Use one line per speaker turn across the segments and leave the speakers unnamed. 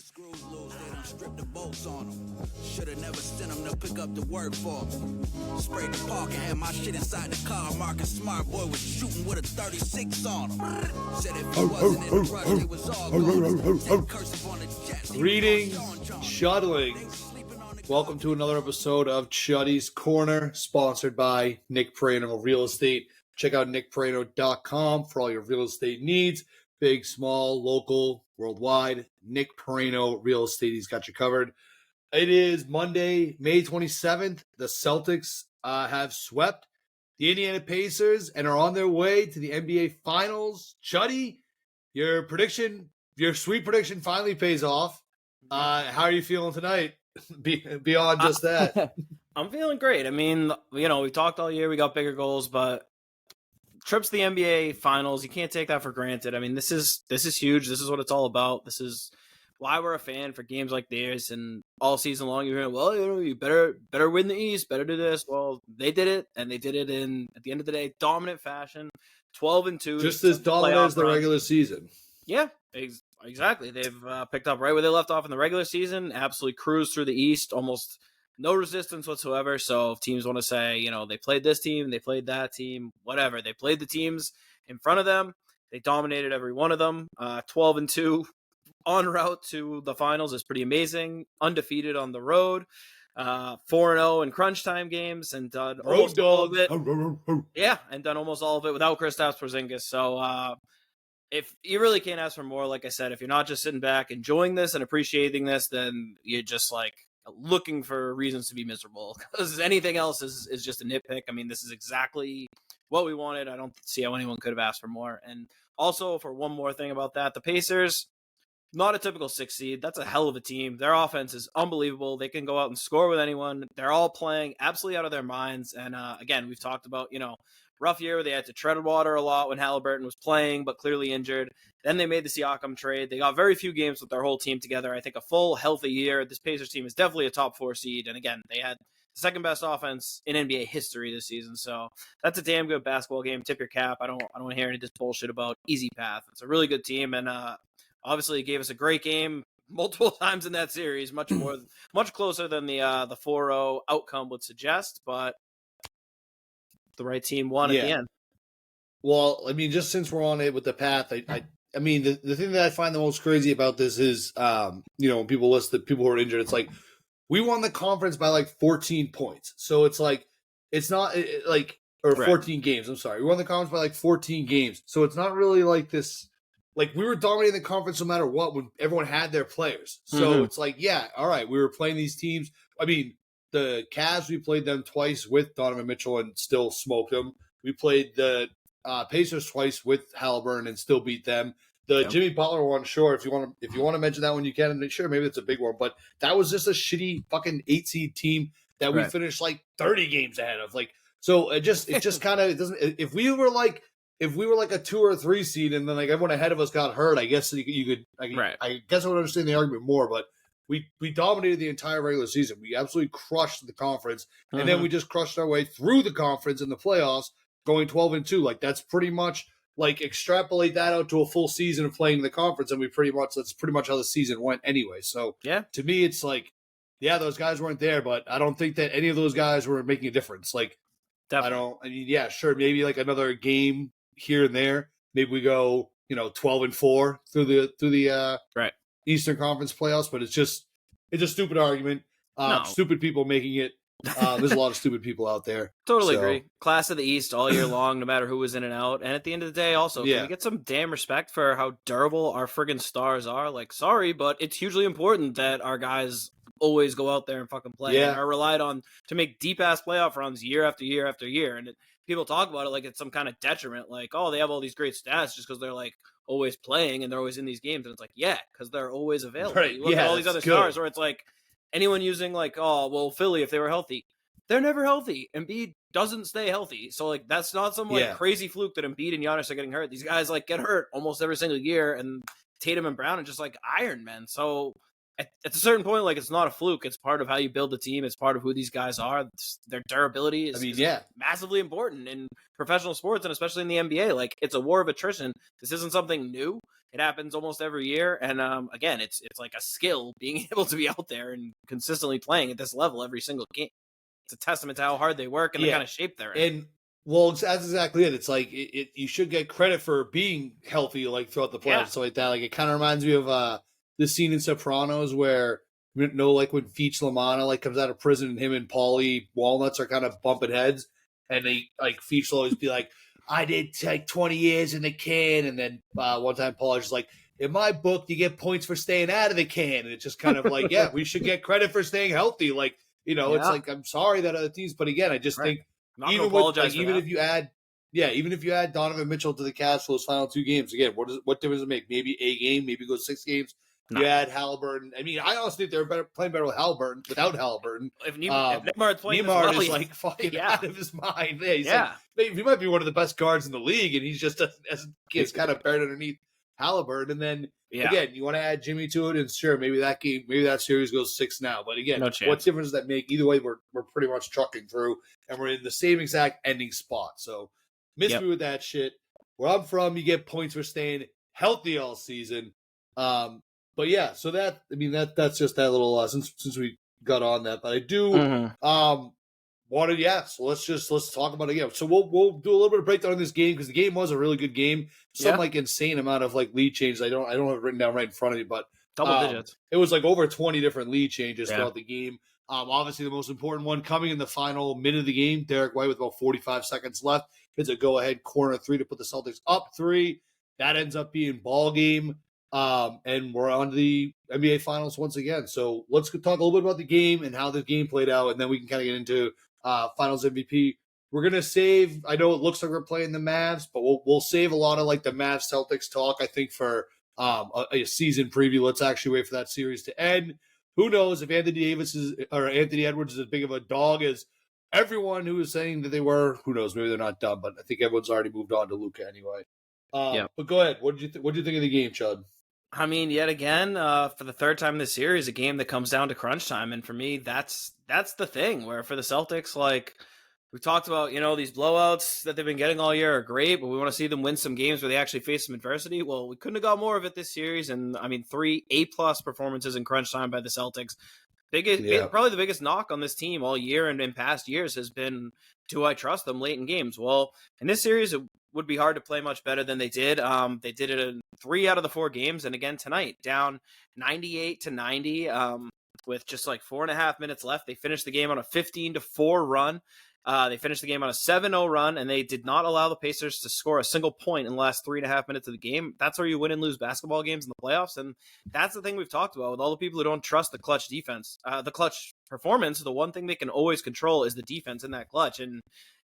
the screws loose, they done stripped the bolts on them. Shoulda never sent them to pick up the work for me. Sprayed the park and had my shit inside the car. Marcus Smart boy was shooting with a 36 on him. Said if he wasn't in the rush, they was all gone. Cursive on the Jets.
Greetings, Chudlings. Welcome to another episode of Chuddy's Corner, sponsored by Nick Prano Real Estate. Check out nickprano.com for all your real estate needs. Big, small, local, worldwide. Nick Prano Real Estate, he's got you covered. It is Monday, May 27th. The Celtics have swept the Indiana Pacers and are on their way to the NBA Finals. Chuddy, your sweet prediction finally pays off. How are you feeling tonight? Beyond just that.
I'm feeling great. I mean, we talked all year. We got bigger goals, but trips to the NBA Finals, you can't take that for granted. I mean, this is huge. This is what it's all about. This is why we're a fan for games like this. And all season long, you're hearing, well, you better win the East, better do this. Well, they did it, and they did it in, at the end of the day, dominant fashion. 12-2,
just as dominant as the regular season.
Yeah, exactly. They've picked up right where they left off in the regular season. Absolutely cruised through the East, almost no resistance whatsoever. So if teams want to say, they played this team, they played that team, whatever. They played the teams in front of them. They dominated every one of them. 12-2 en route to the finals is pretty amazing. Undefeated on the road. 4-0 in crunch time games and done almost all of it. Yeah, and done almost all of it without Kristaps Porzingis. So if you really can't ask for more, like I said, if you're not just sitting back enjoying this and appreciating this, then you're just like looking for reasons to be miserable, because anything else is just a nitpick. I mean, this is exactly what we wanted. I don't see how anyone could have asked for more. And also, for one more thing about that, the Pacers, not a typical 6 seed. That's a hell of a team. Their offense is unbelievable. They can go out and score with anyone. They're all playing absolutely out of their minds. And again, we've talked about, rough year where they had to tread water a lot when Halliburton was playing, but clearly injured. Then they made the Siakam trade. They got very few games with their whole team together. I think a full, healthy year. This Pacers team is definitely a top 4 seed. And again, they had the second best offense in NBA history this season. So that's a damn good basketball game. Tip your cap. I don't want to hear any of this bullshit about easy path. It's a really good team. And obviously it gave us a great game multiple times in that series, much closer than the 4-0 outcome would suggest. But the right team won at the end.
Well, I mean, just since we're on it with the path, I mean, the thing that I find the most crazy about this is, when people list the people who are injured, it's like, we won the conference by like 14 points. So it's like, it's not or 14 games. I'm sorry. We won the conference by like 14 games. So it's not really like this, like we were dominating the conference no matter what when everyone had their players. So it's like, yeah, all right, we were playing these teams. I mean, the Cavs, we played them twice with Donovan Mitchell and still smoked them. We played the Pacers twice with Halliburton and still beat them. The Jimmy Butler one, sure, if you want to mention that one, you can. And sure, maybe it's a big one, but that was just a shitty fucking 8 seed team that we finished like 30 games ahead of. Like, so it just kind of doesn't. If we were like a 2 or 3 seed and then like everyone ahead of us got hurt, I guess you could. I guess I would understand the argument more, but. We dominated the entire regular season. We absolutely crushed the conference, and then we just crushed our way through the conference in the playoffs, going 12-2. Like that's pretty much like extrapolate that out to a full season of playing the conference, and that's pretty much how the season went anyway. So to me, it's like, yeah, those guys weren't there, but I don't think that any of those guys were making a difference. Like yeah, sure, maybe like another game here and there. Maybe we go 12-4 through the Eastern Conference playoffs, but it's a stupid argument. Stupid people making it. There's a lot of stupid people out there.
Totally agree. Class of the East all year long, no matter who was in and out. And at the end of the day, also, can we get some damn respect for how durable our friggin' stars are? Like, sorry, but it's hugely important that our guys always go out there and fucking play and are relied on to make deep-ass playoff runs year after year after year. And people talk about it like it's some kind of detriment. Like, oh, they have all these great stats just because they're, like, always playing and they're always in these games. And it's like, yeah, because they're always available.
Right.
You look at all these other stars where it's like anyone using like, oh, well, Philly, if they were healthy, they're never healthy. Embiid doesn't stay healthy. So like that's not some like crazy fluke that Embiid and Giannis are getting hurt. These guys like get hurt almost every single year, and Tatum and Brown are just like Iron Men. So at a certain point, like, it's not a fluke. It's part of how you build a team. It's part of who these guys are. Their durability is massively important in professional sports, and especially in the NBA. Like, it's a war of attrition. This isn't something new. It happens almost every year. And again, it's like a skill being able to be out there and consistently playing at this level every single game. It's a testament to how hard they work and the kind of shape they're in.
And well, that's exactly it. It's like you should get credit for being healthy, like throughout the playoffs, stuff like that. Like, it kind of reminds me of the scene in Sopranos where, like when Feach Lamanna like comes out of prison and him and Paulie Walnuts are kind of bumping heads, and they like Feach will always be like, "I did take 20 years in the can," and then one time Paulie's just like, "In my book, you get points for staying out of the can," and it's just kind of like, yeah, we should get credit for staying healthy. Like, it's like, I'm sorry that other teams, but again, I just think. Even if you add Donovan Mitchell to the Cavs for those final 2 games, again, what difference does it make? Maybe a game, maybe go 6 games. No. You add Halliburton. I mean, I honestly think they're playing better with Halliburton without Halliburton.
If Nembhard's playing,
Nembhard is like fucking out of his mind. Yeah, like, he might be one of the best guards in the league, and he's just gets kind of buried underneath Halliburton. And then again, you want to add Jimmy to it, and sure, maybe that series goes 6 now. But again, what difference does that make? Either way, we're pretty much trucking through, and we're in the same exact ending spot. So miss me with that shit. Where I'm from, you get points for staying healthy all season. But yeah, so that's just that little since we got on that. But I do so let's talk about it again. So we'll do a little bit of breakdown on this game, because the game was a really good game. Some like insane amount of like lead changes. I don't have it written down right in front of me, but
double digits.
It was like over 20 different lead changes throughout the game. Obviously the most important one coming in the final minute of the game. Derrick White with about 45 seconds left hits a go-ahead corner 3 to put the Celtics up 3. That ends up being ball game. And we're on to the NBA Finals once again. So let's talk a little bit about the game and how the game played out, and then we can kind of get into Finals MVP. We're gonna save. I know it looks like we're playing the Mavs, but we'll save a lot of like the Mavs Celtics talk, I think, for a season preview. Let's actually wait for that series to end. Who knows if Anthony Edwards is as big of a dog as everyone who is saying that they were? Who knows? Maybe they're not done, but I think everyone's already moved on to Luka anyway. But go ahead. What did you think of the game, Chud?
I mean, yet again, for the 3rd time this series, a game that comes down to crunch time. And for me, that's the thing, where for the Celtics, like we talked about, these blowouts that they've been getting all year are great, but we want to see them win some games where they actually face some adversity. Well, we couldn't have got more of it this series. And I mean, 3 A+ performances in crunch time by the Celtics. Probably the biggest knock on this team all year and in past years has been, do I trust them late in games? Well, in this series, it would be hard to play much better than they did. They did it in 3 out of the 4 games, and again tonight, down 98-90 with just like 4.5 minutes left. They finished the game on a 15-4 run. They finished the game on a 7-0 run, and they did not allow the Pacers to score a single point in the last 3.5 minutes of the game. That's where you win and lose basketball games in the playoffs, and that's the thing we've talked about with all the people who don't trust the clutch defense. The clutch performance, the one thing they can always control is the defense in that clutch, and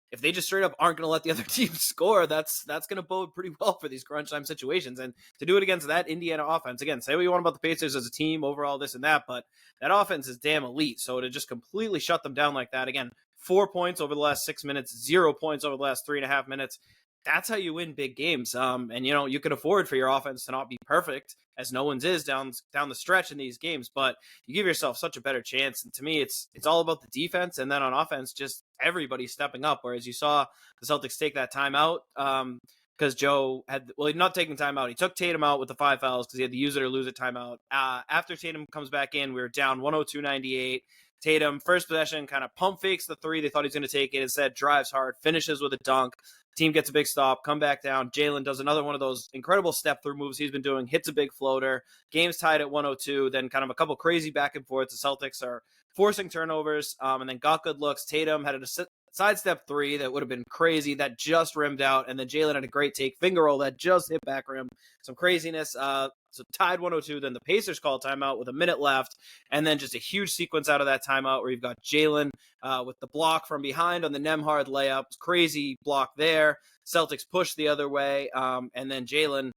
if they just straight up aren't going to let the other team score, that's going to bode pretty well for these crunch time situations. And to do it against that Indiana offense, again, say what you want about the Pacers as a team, overall this and that, but that offense is damn elite. So to just completely shut them down like that, again, 4 points over the last 6 minutes, 0 points over the last 3.5 minutes. That's how you win big games. And you can afford for your offense to not be perfect, as no one's is down the stretch in these games, but you give yourself such a better chance. And to me, it's all about the defense, and then on offense, just everybody stepping up. Whereas you saw the Celtics take that timeout because Joe he's not taking timeout. He took Tatum out with the 5 fouls because he had to use it or lose it timeout. After Tatum comes back in, we were down 102-98. Tatum, first possession, kind of pump fakes the 3. They thought he was going to take it. Instead, drives hard, finishes with a dunk. Team gets a big stop, come back down. Jaylen does another one of those incredible step-through moves he's been doing, hits a big floater. Game's tied at 102. Then kind of a couple crazy back and forth. The Celtics are forcing turnovers and then got good looks. Tatum had a sidestep 3 that would have been crazy that just rimmed out. And then Jaylen had a great take, finger roll that just hit back rim. Some craziness. So tied 102. Then the Pacers call timeout with a minute left. And then just a huge sequence out of that timeout where you've got Jaylen with the block from behind on the Nembhard layup. Crazy block there. Celtics push the other way. And then Jaylen,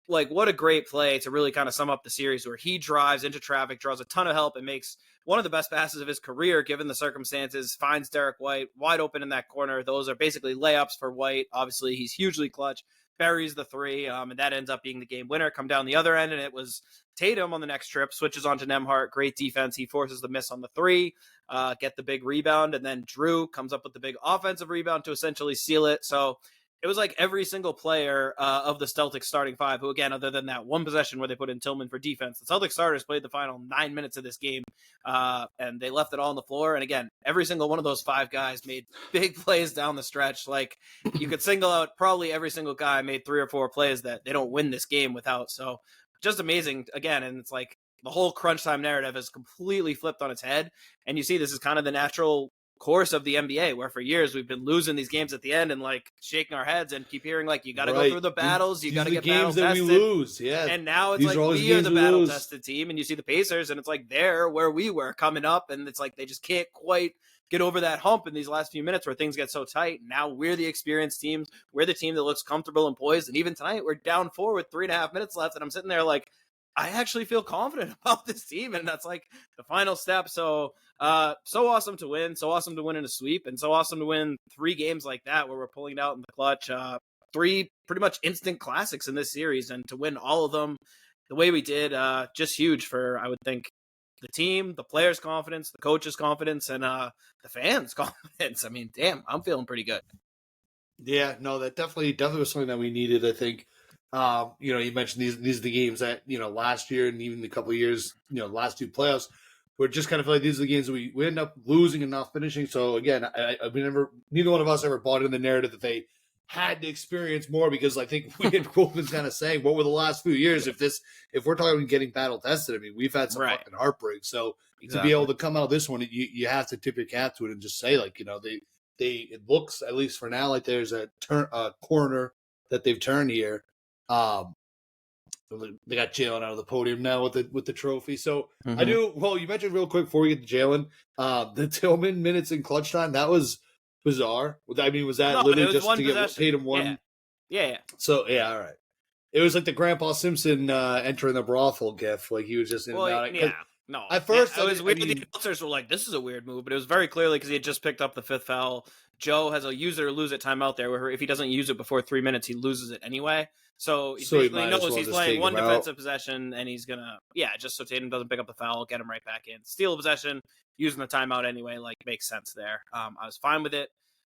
like, what a great play to really kind of sum up the series, where he drives into traffic, draws a ton of help, and makes one of the best passes of his career given the circumstances, finds Derrick White wide open in that corner. Those are basically layups for White. Obviously, he's hugely clutch. buries the three, and that ends up being the game winner. Come down the other end, and it was Tatum on the next trip, switches on to Nembhard. Great defense. He forces the miss on the three, get the big rebound, and then Jrue comes up with the big offensive rebound to essentially seal it. So it was like every single player of the Celtics starting five, who, again, other than that one possession where they put in Tillman for defense, the Celtics starters played the final 9 minutes of this game, and they left it all on the floor. And again, every single one of those five guys made big plays down the stretch. Like, you could single out probably every single guy made 3 or 4 plays that they don't win this game without. So just amazing again. And it's like the whole crunch time narrative is completely flipped on its head. And you see this is kind of the natural course of the NBA, where for years we've been losing these games at the end and like shaking our heads and keep hearing like, you got to go through the battles, you got to get
games
battle
that
tested.
We lose. Yeah.
And now it's
these
like we are the
we
battle
lose.
tested team, and you see the Pacers and it's like they're where we were coming up, and it's like they just can't quite get over that hump in these last few minutes where things get so tight. Now we're the experienced teams. We're the team that looks comfortable and poised. And even tonight we're down 4 with 3.5 minutes left, and I'm sitting there like, I actually feel confident about this team, and that's like the final step. So awesome to win, so awesome to win in a sweep, and so awesome to win 3 games like that where we're pulling it out in the clutch. 3 pretty much instant classics in this series, and to win all of them the way we did, just huge for, I would think, the team, the players' confidence, the coaches' confidence, and the fans' confidence. I mean, damn, I'm feeling pretty good.
Yeah, no, that definitely was something that we needed, I think. You mentioned these are the games that, last year and even a couple of years, last 2 playoffs, we're just kind of feel like these are the games that we end up losing and not finishing. So again, neither one of us ever bought in the narrative that they had to experience more, because I think we had been kind of saying, what were the last few years? If we're talking about getting battle tested, I mean, we've had some fucking heartbreak. So to be able to come out of this one, you have to tip your cap to it and just say, like, it looks, at least for now, like there's a corner that they've turned here. They got Jaylen out of the podium now with the trophy. So I do. Well, you mentioned real quick before we get to Jaylen, the Tillman minutes in clutch time, that was bizarre. I mean, was that literally just to get Tatum one?
Yeah.
So yeah, all right. It was like the Grandpa Simpson entering the brothel gif. Like he was just in and out.
Yeah. No.
At first,
it was weird. The announcers were like, "This is a weird move," but it was very clearly because he had just picked up the 5th foul. Joe has a use it or lose it timeout there, where if he doesn't use it before 3 minutes, he loses it anyway. So he basically knows he's playing one defensive possession, and he's gonna, just so Tatum doesn't pick up the foul, get him right back in, steal a possession, using the timeout anyway. Like, makes sense there. I was fine with it.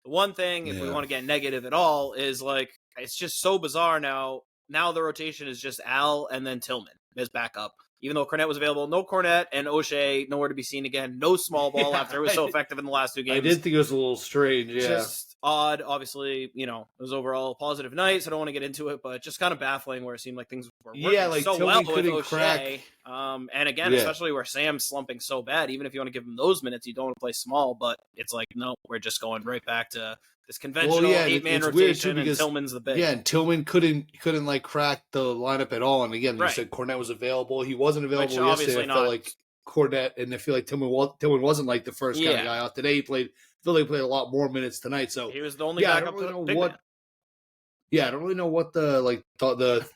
The one thing, if we want to get negative at all, is like, it's just so bizarre now. Now the rotation is just Al and then Tillman as backup. Even though Cornette was available, no Cornette, and O'Shea nowhere to be seen again. No small ball after it was so effective in the last 2 games.
I did think it was a little strange, yeah.
Just odd. Obviously, it was overall a positive night, so I don't want to get into it, but just kind of baffling where it seemed like things were working so well with O'Shea. And again, especially where Sam's slumping so bad, even if you want to give him those minutes, you don't want to play small, but it's like, no, we're just going right back to this conventional 8-man rotation, and Tillman's the big.
Yeah, and Tillman couldn't like crack the lineup at all. And again, you said Cornette was available. He wasn't available yesterday. I felt like Cornette, and I feel like Tillman wasn't like the first kind of guy out today. He played a lot more minutes tonight. So
he was the only backup. I don't
really know what the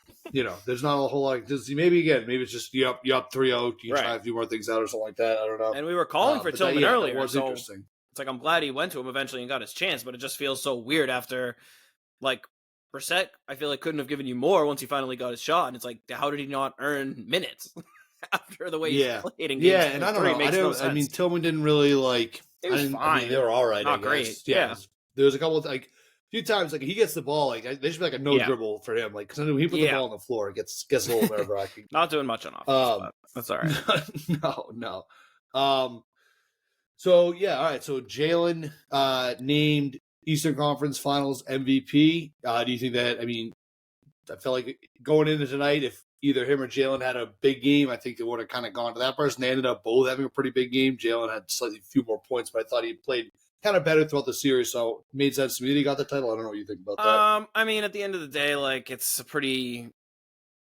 there's not a whole lot. Maybe it's just you up 3-0. You try a few more things out or something like that. I don't know.
And we were calling for Tillman earlier.
It was interesting.
It's like, I'm glad he went to him eventually and got his chance, but it just feels so weird after, like, Brissett, I feel like couldn't have given you more once he finally got his shot, and it's like, how did he not earn minutes after the way he played in games?
Yeah, and I don't know. I mean, Tillman didn't really, like...
It was fine. I mean,
they were all right,
not great.
Yeah. There was a couple of, like, a few times, like, he gets the ball, like, there should be, like, a no-dribble for him. Like, because I know he put the ball on the floor, it gets a little nerve-wracking.
Not doing much on offense, but that's all right.
No. So, yeah, all right. So, Jaylen named Eastern Conference Finals MVP. Do you think that, I mean, I felt like going into tonight, if either him or Jaylen had a big game, I think they would have kind of gone to that person. They ended up both having a pretty big game. Jaylen had slightly few more points, but I thought he played kind of better throughout the series, so it made sense to me that he got the title. I don't know what you think about that.
I mean, at the end of the day, like, it's a pretty...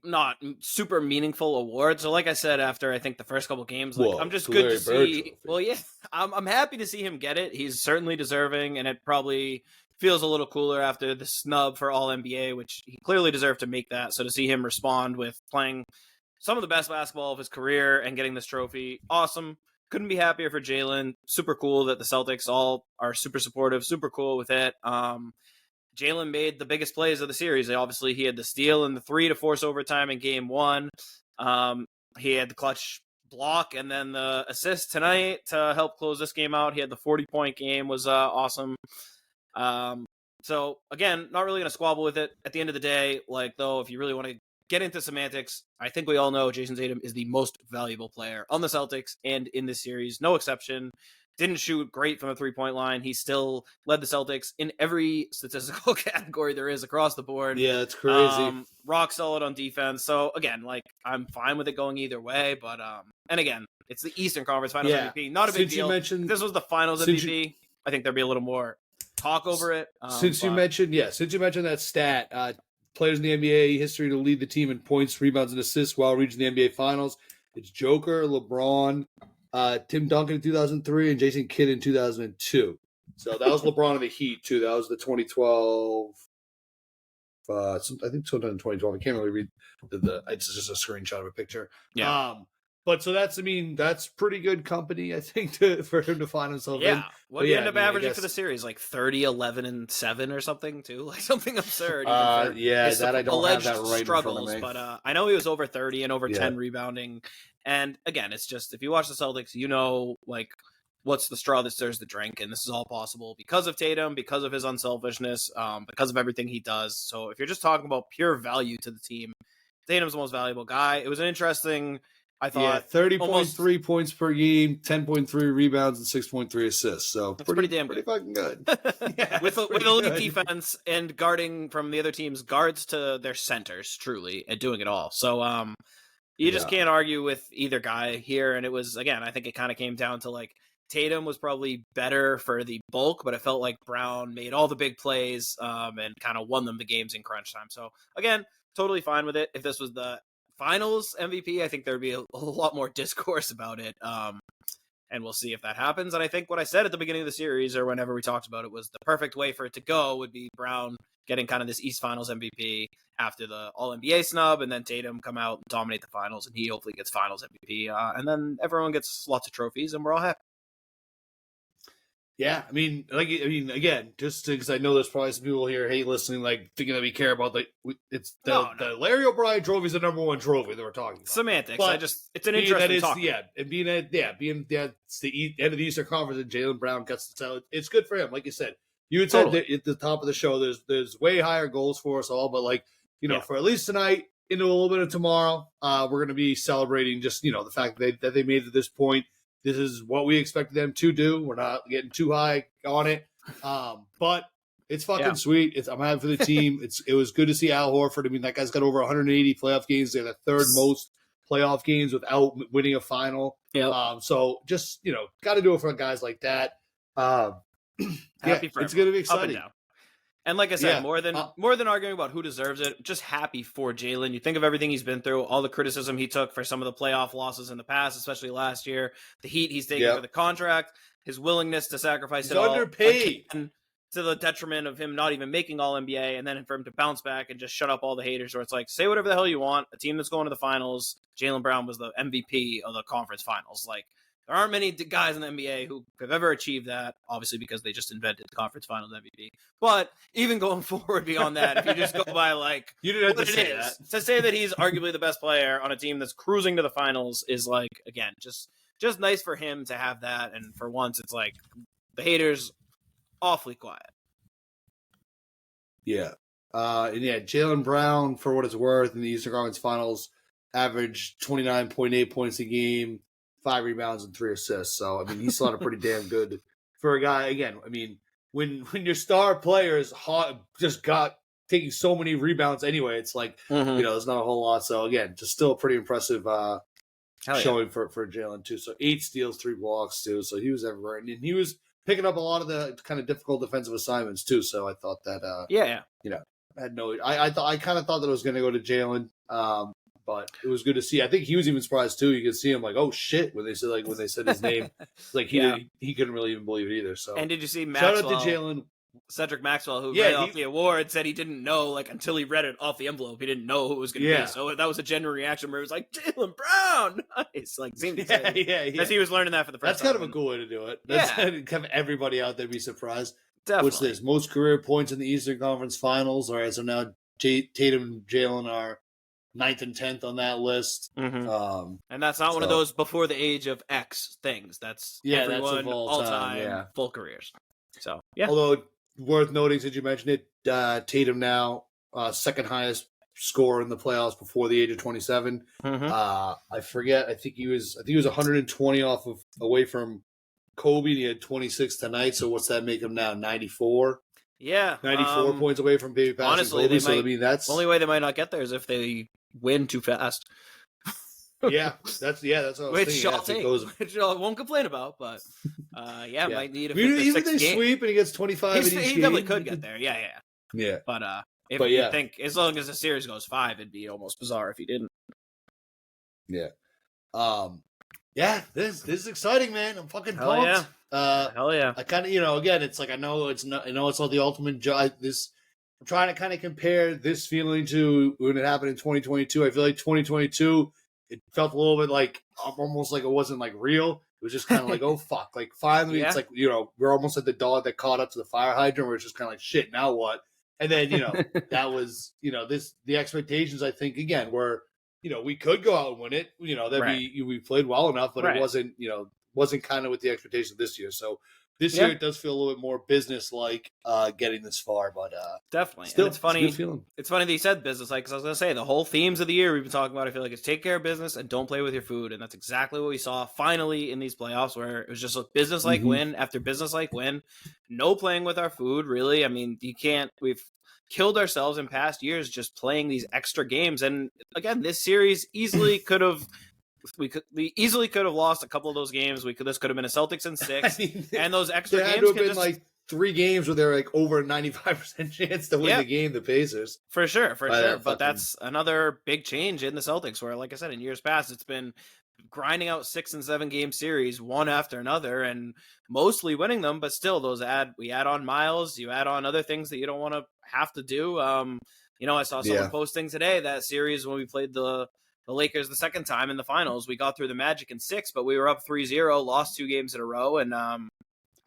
not super meaningful award. So like I said, after I think the first couple games, like, I'm just good to see. Well, yeah, I'm happy to see him get it. He's certainly deserving, and it probably feels a little cooler after the snub for All NBA, which he clearly deserved to make that. So to see him respond with playing some of the best basketball of his career and getting this trophy, awesome. Couldn't be happier for Jaylen. Super cool that the Celtics all are super supportive, super cool with it. Jaylen made the biggest plays of the series. Obviously, he had the steal and the 3 to force overtime in game 1. He had the clutch block and then the assist tonight to help close this game out. He had the 40-point game, was awesome. So again, not really going to squabble with it. At the end of the day, though, if you really want to get into semantics, I think we all know Jason Tatum is the most valuable player on the Celtics and in this series, no exception. Didn't shoot great from the 3-point line. He still led the Celtics in every statistical category there is across the board.
Yeah, it's crazy.
Rock solid on defense. So again, I'm fine with it going either way. But and again, it's the Eastern Conference Finals MVP. Not a big deal. If this was the Finals MVP, I think there'd be a little more talk over it.
Since you mentioned that stat, players in the NBA history to lead the team in points, rebounds, and assists while reaching the NBA Finals, it's Joker, LeBron, Tim Duncan in 2003, and Jason Kidd in 2002. So that was LeBron in the Heat too. That was the 2012. I think sometime in 2012. I can't really read the. It's just a screenshot of a picture.
Yeah.
But so that's pretty good company, I think, for him to find himself in.
Yeah. What did he end up averaging for the series? 30, 11, and 7 or something, too? Something absurd.
I don't have that right
struggles,
in front of me.
But I know he was over 30 and over 10 rebounding. And again, it's just, if you watch the Celtics, you know, what's the straw that stirs the drink. And this is all possible because of Tatum, because of his unselfishness, because of everything he does. So if you're just talking about pure value to the team, Tatum's the most valuable guy. It was an interesting... I thought
30.3 points per game, 10.3 rebounds, and 6.3 assists. So
that's pretty damn good.
Pretty fucking good.
with elite defense and guarding from the other team's guards to their centers, truly, and doing it all. So you just can't argue with either guy here. And it was, again, I think it kind of came down to Tatum was probably better for the bulk, but it felt like Brown made all the big plays and kind of won them the games in crunch time. So again, totally fine with it. If this was the Finals MVP, I think there'd be a lot more discourse about it. And we'll see if that happens. And I think what I said at the beginning of the series, or whenever we talked about it, was the perfect way for it to go would be Brown getting kind of this East Finals MVP after the All-NBA snub, and then Tatum come out and dominate the finals, and he hopefully gets Finals MVP. And then everyone gets lots of trophies, and we're all happy.
Yeah, again, just because I know there's probably some people here listening, thinking that we care about the Larry O'Brien trophy is the number one trophy that we're talking about.
Semantics. But it's an interesting talk.
And it's the end of the Eastern Conference, and Jaylen Brown gets the title. It's good for him, like you said. You had said at the top of the show, there's way higher goals for us all, but for at least tonight into a little bit of tomorrow, we're going to be celebrating just the fact that they made it to this point. This is what we expected them to do. We're not getting too high on it. But it's fucking sweet. I'm happy for the team. It was good to see Al Horford. That guy's got over 180 playoff games. They're the third most playoff games without winning a final. So just, got to do it for guys like that.
Happy for
it's going to be exciting.
And like I said, more than arguing about who deserves it, just happy for Jaylen. You think of everything he's been through, all the criticism he took for some of the playoff losses in the past, especially last year, the heat he's taken for the contract, his willingness to sacrifice it all.
Underpaid.
To the detriment of him not even making All-NBA, and then for him to bounce back and just shut up all the haters, where it's say whatever the hell you want. A team that's going to the finals, Jaylen Brown was the MVP of the conference finals. There aren't many guys in the NBA who have ever achieved that, obviously because they just invented the conference finals MVP. But even going forward beyond that, if you just go by
you didn't have to say that.
To say that he's arguably the best player on a team that's cruising to the finals is again, just nice for him to have that. And for once, it's the haters awfully quiet.
Yeah. Jaylen Brown, for what it's worth, in the Eastern Conference Finals, averaged 29.8 points a game, 5 rebounds and 3 assists. So, he still had a pretty damn good for a guy. Again, when your star players just got taking so many rebounds anyway, it's there's not a whole lot. So, again, just still a pretty impressive showing for Jaylen, too. So, 8 steals, 3 blocks, too. So, he was everywhere. And he was picking up a lot of the kind of difficult defensive assignments, too. So, I thought that, I kind of thought that it was going to go to Jaylen. But it was good to see. I think he was even surprised too. You could see him oh shit when they said his name. He couldn't really even believe it either. So
and did you see Maxwell?
Shout out to Jaylen.
Cedric Maxwell, who read off the award, said he didn't know until he read it off the envelope. He didn't know who it was going to be. So that was a genuine reaction where it was Jaylen Brown. Nice. Seemed excited. Because he was learning that for the first time.
That's kind of a cool way to do it. That's kind of everybody out there be surprised.
Definitely.
What's this? Most career points in the Eastern Conference Finals. All right, so now Tatum and Jaylen are 9th and 10th on that list.
Mm-hmm. And that's not one of those before the age of X things. That's everyone
that's of
all time full careers. So, yeah.
Although, worth noting, since you mentioned it, Tatum now second highest scorer in the playoffs before the age of 27.
Mm-hmm.
I forget. I think he was 120 away from Kobe. And he had 26 tonight. So what's that make him now? 94.
Yeah,
94 points away from baby passing
honestly,
Kobe. So I mean, that's
the only way they might not get there is if they win too fast.
that's what I was
which
thinking.
Which I won't complain about, but might need a
even if they
game.
sweep and he gets 25 in each game,
he definitely could get there. Yeah. But you think as long as the series goes 5, it'd be almost bizarre if he didn't.
Yeah. This is exciting, man. I'm fucking pumped.
Hell yeah.
I kind of, again, it's like I know it's not the ultimate job. I'm trying to kind of compare this feeling to when it happened in 2022. I feel like 2022, it felt a little bit like almost like it wasn't like real. It was just kind of like, oh fuck, like finally, it's like we're almost like the dog that caught up to the fire hydrant. Where it's just kind of like shit. Now what? And then that was the expectations. I think again were we could go out and win it. We played well enough, but it wasn't kind of with the expectations this year. So this year it does feel a little bit more business like getting this far, but
definitely.
Still,
and it's funny.
It's
funny that you said business like because I was gonna say the whole themes of the year we've been talking about. I feel like it's take care of business and don't play with your food, and that's exactly what we saw finally in these playoffs, where it was just a business like win after business like win. No playing with our food, really. I mean, you can't. We've killed ourselves in past years just playing these extra games, and again, this series easily could have. We easily could have lost a couple of those games. This could have been a Celtics in 6, and those extra games
had to have been like 3 games where they're like over a 95% chance to win the game. The Pacers,
for sure. But that's another big change in the Celtics, where, like I said, in years past, it's been grinding out 6 and 7 game series one after another, and mostly winning them. But still, we add on miles, you add on other things that you don't want to have to do. I saw someone posting today that series when we played the Lakers the second time in the finals, we got through the Magic in 6, but we were up 3-0, lost 2 games in a row, and I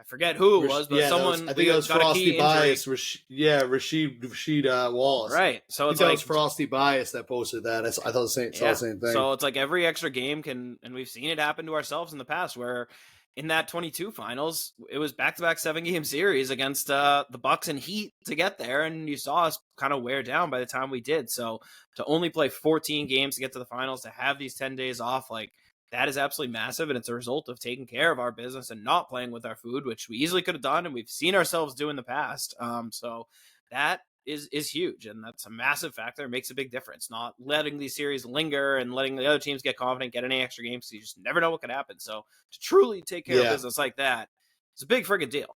forget who it was, but someone.
I think it was Frosty Bias. Rashid Wallace.
Right. So it's
like it was Frosty Bias that posted that. I thought the same thing.
So it's like every extra game and we've seen it happen to ourselves in the past, where in that 22 finals, it was back-to-back 7-game series against the Bucks and Heat to get there, and you saw us kind of wear down by the time we did. So to only play 14 games to get to the finals, to have these 10 days off, like that is absolutely massive, and it's a result of taking care of our business and not playing with our food, which we easily could have done, and we've seen ourselves do in the past. So that is huge, and that's a massive factor. It makes a big difference, not letting these series linger and letting the other teams get confident, get any extra games, because you just never know what could happen. So to truly take care of business like that, it's a big friggin' deal.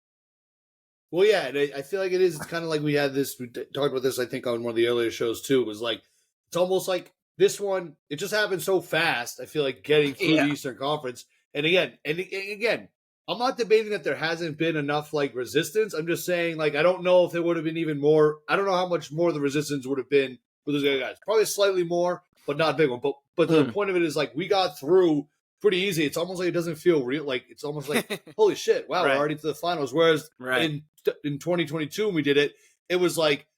Well, yeah, I feel like it is. It's kind of like we talked about this, I think, on one of the earlier shows, too. It was like, it's almost like this one, it just happened so fast, I feel like, getting through the Eastern Conference. And again, I'm not debating that there hasn't been enough, like, resistance. I'm just saying, like, I don't know if there would have been even more. I don't know how much more the resistance would have been with those other guys. Probably slightly more, but not a big one. But the point of it is, like, we got through pretty easy. It's almost like it doesn't feel real. Like, it's almost like, holy shit, wow, we're already to the finals. Whereas in 2022 when we did it, it was like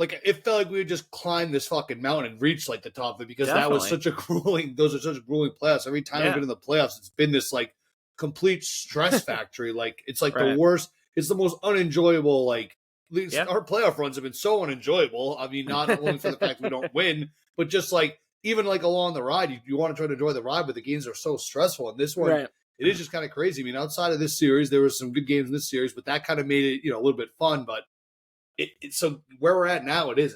it felt like we would just climb this fucking mountain and reach, like, the top of it, because that was such a grueling, those are such grueling playoffs. Every time we've been in the playoffs, it's been this, like, complete stress factory. Like, it's like the worst. It's the most unenjoyable. Like, our playoff runs have been so unenjoyable. I mean, not only for the fact we don't win, but just like even like along the ride, you want to try to enjoy the ride, but the games are so stressful. And this one, it is just kind of crazy. I mean, outside of this series, there was some good games in this series, but that kind of made it, a little bit fun. But so where we're at now, it's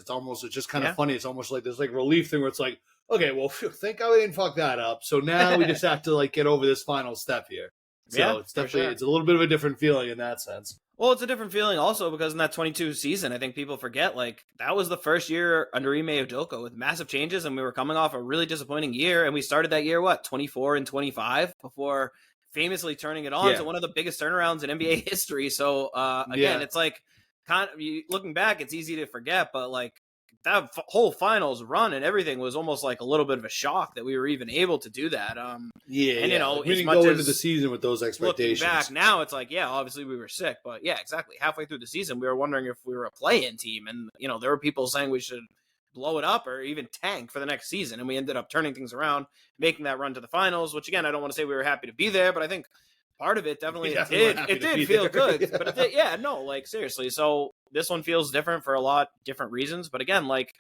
just kind of funny. It's almost like this like relief thing where it's like, okay, well, thank God we didn't fuck that up. So now we just have to like get over this final step here. So it's definitely it's a little bit of a different feeling in that sense.
Well, it's a different feeling also because in that 22 season, I think people forget, like, that was the first year under Ime Udoka with massive changes, and we were coming off a really disappointing year, and we started that year, 24-25, before famously turning it on to one of the biggest turnarounds in NBA history. So, again, it's like, kind of, looking back, it's easy to forget, but, like, whole finals run and everything was almost like a little bit of a shock that we were even able to do that.
Yeah,
and
like we didn't go into the season with those expectations.
Looking back now, it's like, yeah, obviously we were sick, but yeah, exactly. Halfway through the season, we were wondering if we were a play-in team, and there were people saying we should blow it up or even tank for the next season, and we ended up turning things around, making that run to the finals. Which again, I don't want to say we were happy to be there, but I think part of it definitely it did feel good. But it did, yeah, no, like seriously. So this one feels different for a lot different reasons, but again, like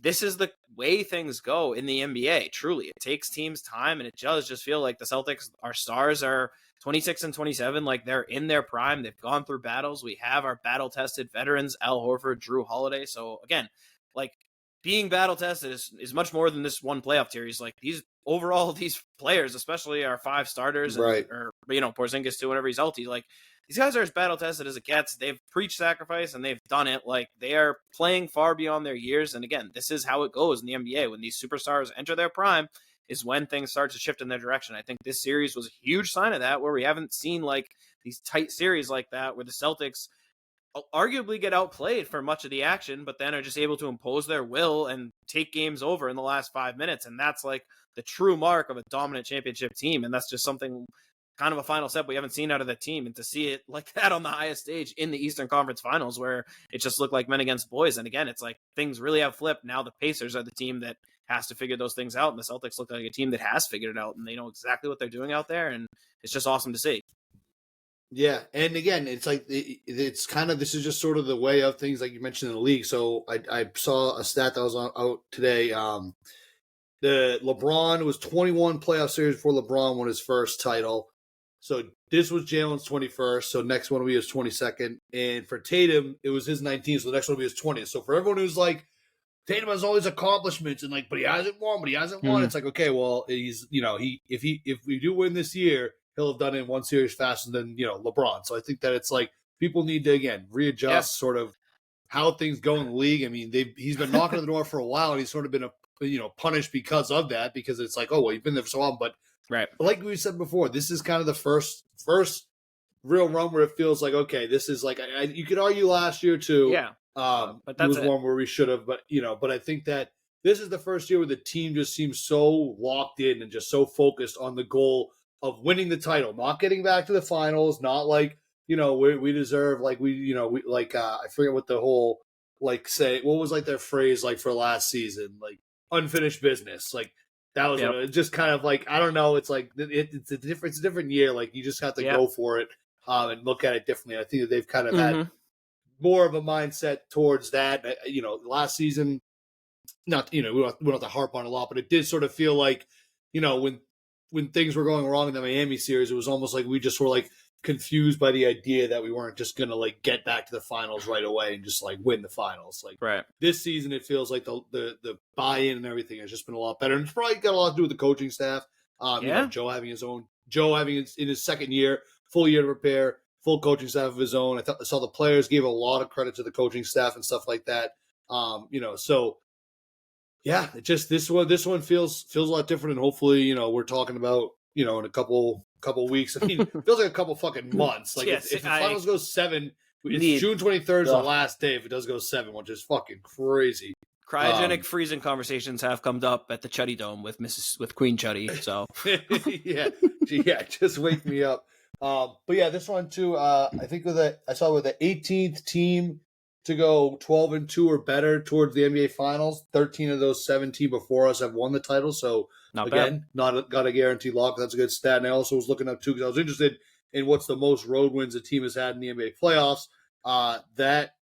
this is the way things go in the NBA. Truly, it takes teams time, and it does just feel like the Celtics, our stars are 26 and 27, like they're in their prime. They've gone through battles. We have our battle-tested veterans, Al Horford, Jrue Holiday. So again, like being battle-tested is much more than this one playoff series. Like these players, especially our 5 starters,
right?
Or Porzingis too, whenever he's healthy, like these guys are as battle-tested as it gets. They've preached sacrifice, and they've done it. Like, they are playing far beyond their years. And again, this is how it goes in the NBA. When these superstars enter their prime is when things start to shift in their direction. I think this series was a huge sign of that, where we haven't seen, like, these tight series like that, where the Celtics arguably get outplayed for much of the action, but then are just able to impose their will and take games over in the last 5 minutes. And that's, like, the true mark of a dominant championship team. And that's just something, kind of a final step we haven't seen out of the team, and to see it like that on the highest stage in the Eastern Conference Finals, where it just looked like men against boys. And again, it's like things really have flipped. Now the Pacers are the team that has to figure those things out, and the Celtics look like a team that has figured it out, and they know exactly what they're doing out there, and it's just awesome to see.
Yeah, and again, it's like it's kind of, this is just sort of the way of things, like you mentioned in the league. So I saw a stat that was out today. The LeBron was 21 playoff series before LeBron won his first title. So this was Jaylen's 21st. So next one will be his 22nd. And for Tatum, it was his 19th. So the next one will be his 20th. So for everyone who's like, Tatum has all these accomplishments and like, but he hasn't won. It's like, okay, well, he's, if we do win this year, he'll have done it in one series faster than, LeBron. So I think that it's like people need to, again, readjust sort of how things go in the league. I mean, he's been knocking on the door for a while, and he's sort of been punished because of that, because it's like, oh, well, you've been there for so long. But like we said before, this is kind of the first real run where it feels like, okay, this is like, you could argue last year too. Yeah. But that's it was one where we should have, but I think that this is the first year where the team just seems so locked in and just so focused on the goal of winning the title, not getting back to the finals, not like, we deserve, like, I forget what the whole, like, say, what was like their phrase, like, for last season, like, unfinished business. Like, that was just kind of like, I don't know. It's like, it's a different year. Like, you just have to go for it and look at it differently. I think that they've kind of had more of a mindset towards that. Last season, not, we don't have to harp on it a lot, but it did sort of feel like, when things were going wrong in the Miami series, it was almost like we just were like confused by the idea that we weren't just going to like get back to the finals right away and just like win the finals. Like this season, it feels like the buy-in and everything has just been a lot better. And it's probably got a lot to do with the coaching staff. Joe having in his second year, full year to prepare, full coaching staff of his own. I saw the players gave a lot of credit to the coaching staff and stuff like that. So yeah, it just, this one feels a lot different, and hopefully, we're talking about, in a couple weeks. I mean, it feels like a couple fucking months. Like if the finals go 7, June 23rd is the last day if it does go 7, which is fucking crazy.
Cryogenic freezing conversations have come up at the Chuddy Dome with Queen Chuddy. So
yeah, just wake me up. But yeah, this one too. I think I saw with the 18th team to go 12-2 or better towards the NBA Finals. 13 of those 17 before us have won the title. So not got a guaranteed lock. That's a good stat. And I also was looking up too, because I was interested in what's the most road wins a team has had in the NBA playoffs. That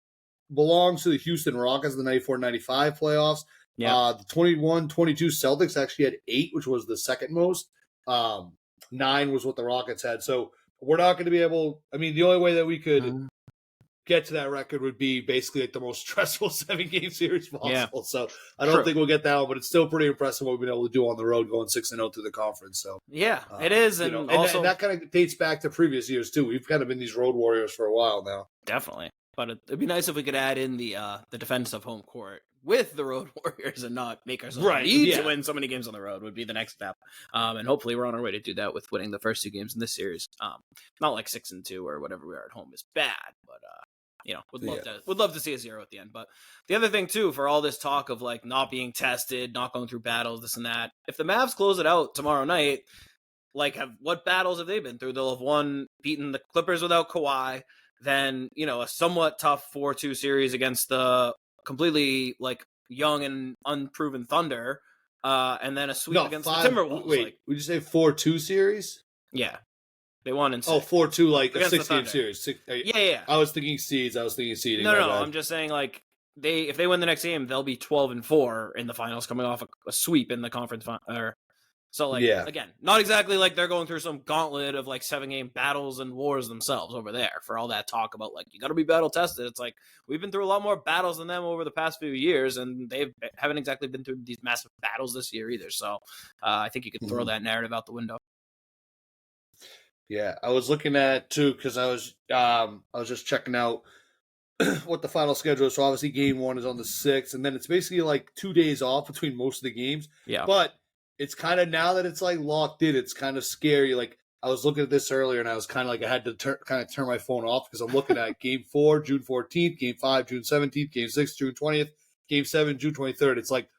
belongs to the Houston Rockets in the 94-95 playoffs. Yeah. The 21-22 Celtics actually had 8, which was the second most. 9 was what the Rockets had. So we're not going to be able. I mean, the only way that we could get to that record would be basically like the most stressful 7-game series possible. Yeah. So I don't think we'll get that one, but it's still pretty impressive what we've been able to do on the road, going 6-0 through the conference. So
yeah, it is. And also,
and that kind of dates back to previous years too. We've kind of been these road warriors for a while now.
Definitely. But it'd be nice if we could add in the defense of home court with the road warriors and not make ourselves need to win so many games on the road would be the next step. And hopefully we're on our way to do that with winning the first 2 games in this series. Not like 6-2 or whatever we are at home is bad, but would love to see a 0 at the end. But the other thing too, for all this talk of like not being tested, not going through battles, this and that, if the Mavs close it out tomorrow night, like what battles have they been through? They'll have beaten the Clippers without Kawhi, then a somewhat tough 4-2 series against the completely like young and unproven Thunder, and then a sweep against the Timberwolves.
Wait, would you say 4-2 series?
Yeah. They won in 6.
Oh, 4-2, like a 6-game
series.
Yeah. I was thinking seeds. seeding.
No. I'm just saying, like, if they win the next game, they'll be 12-4 in the finals, coming off a sweep in the conference. So, like, again, not exactly like they're going through some gauntlet of, like, 7-game battles and wars themselves over there for all that talk about, like, you got to be battle tested. It's like, we've been through a lot more battles than them over the past few years, and they haven't exactly been through these massive battles this year either. So, I think you could throw that narrative out the window.
Yeah, I was looking at too because I was just checking out what the final schedule is. So obviously, game 1 is on the 6th, and then it's basically like 2 days off between most of the games.
Yeah,
but it's kind of now that it's like locked in, it's kind of scary. Like I was looking at this earlier, and I was kind of like I had to turn my phone off because I'm looking at game 4, June 14th, game 5, June 17th, game 6, June 20th, game 7, June 23rd. It's like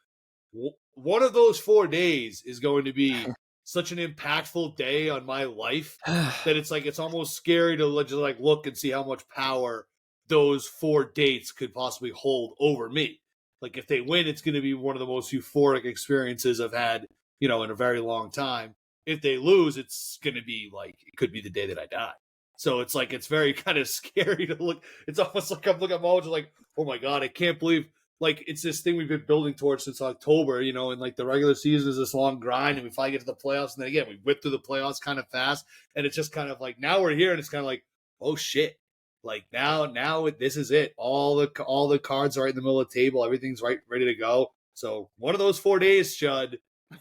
one of those 4 days is going to be such an impactful day on my life that it's like it's almost scary to just like look and see how much power those 4 dates could possibly hold over me. Like if they win, it's going to be one of the most euphoric experiences I've had, in a very long time. If they lose, it's going to be like it could be the day that I die. So it's like it's very kind of scary to look. It's almost like I'm always like, oh my god, I can't believe. Like, it's this thing we've been building towards since October, and, like, the regular season is this long grind, and we finally get to the playoffs, and then, again, we whip through the playoffs kind of fast, and it's just kind of like, now we're here, and it's kind of like, oh, shit. Like, now this is it. All the cards are right in the middle of the table. Everything's ready to go. So, one of those 4 days, Chud,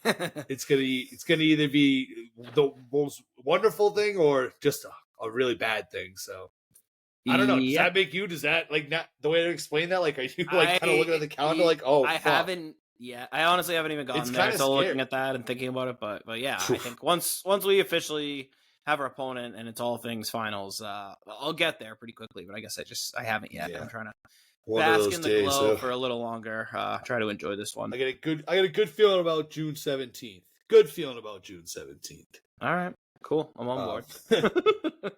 it's gonna either be the most wonderful thing or just a really bad thing, so. I don't know. Does that make you? Does that like not the way to explain that? Like, are you like kind of looking at the calendar like, oh,
I haven't. Yeah, I honestly haven't even gotten there. Still looking at that and thinking about it, but yeah, I think once we officially have our opponent and it's all things finals, I'll get there pretty quickly. But I guess I haven't yet. Yeah. I'm trying to bask in the glow for a little longer. Try to enjoy this one.
I get a good feeling about June 17th. Good feeling about June 17th.
All right. Cool. I'm on board.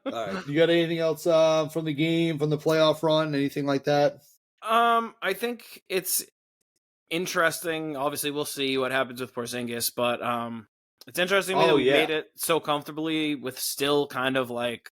All right. You got anything else from the game, from the playoff run, anything like that?
I think it's interesting. Obviously, we'll see what happens with Porzingis, but it's interesting that we made it so comfortably with still kind of like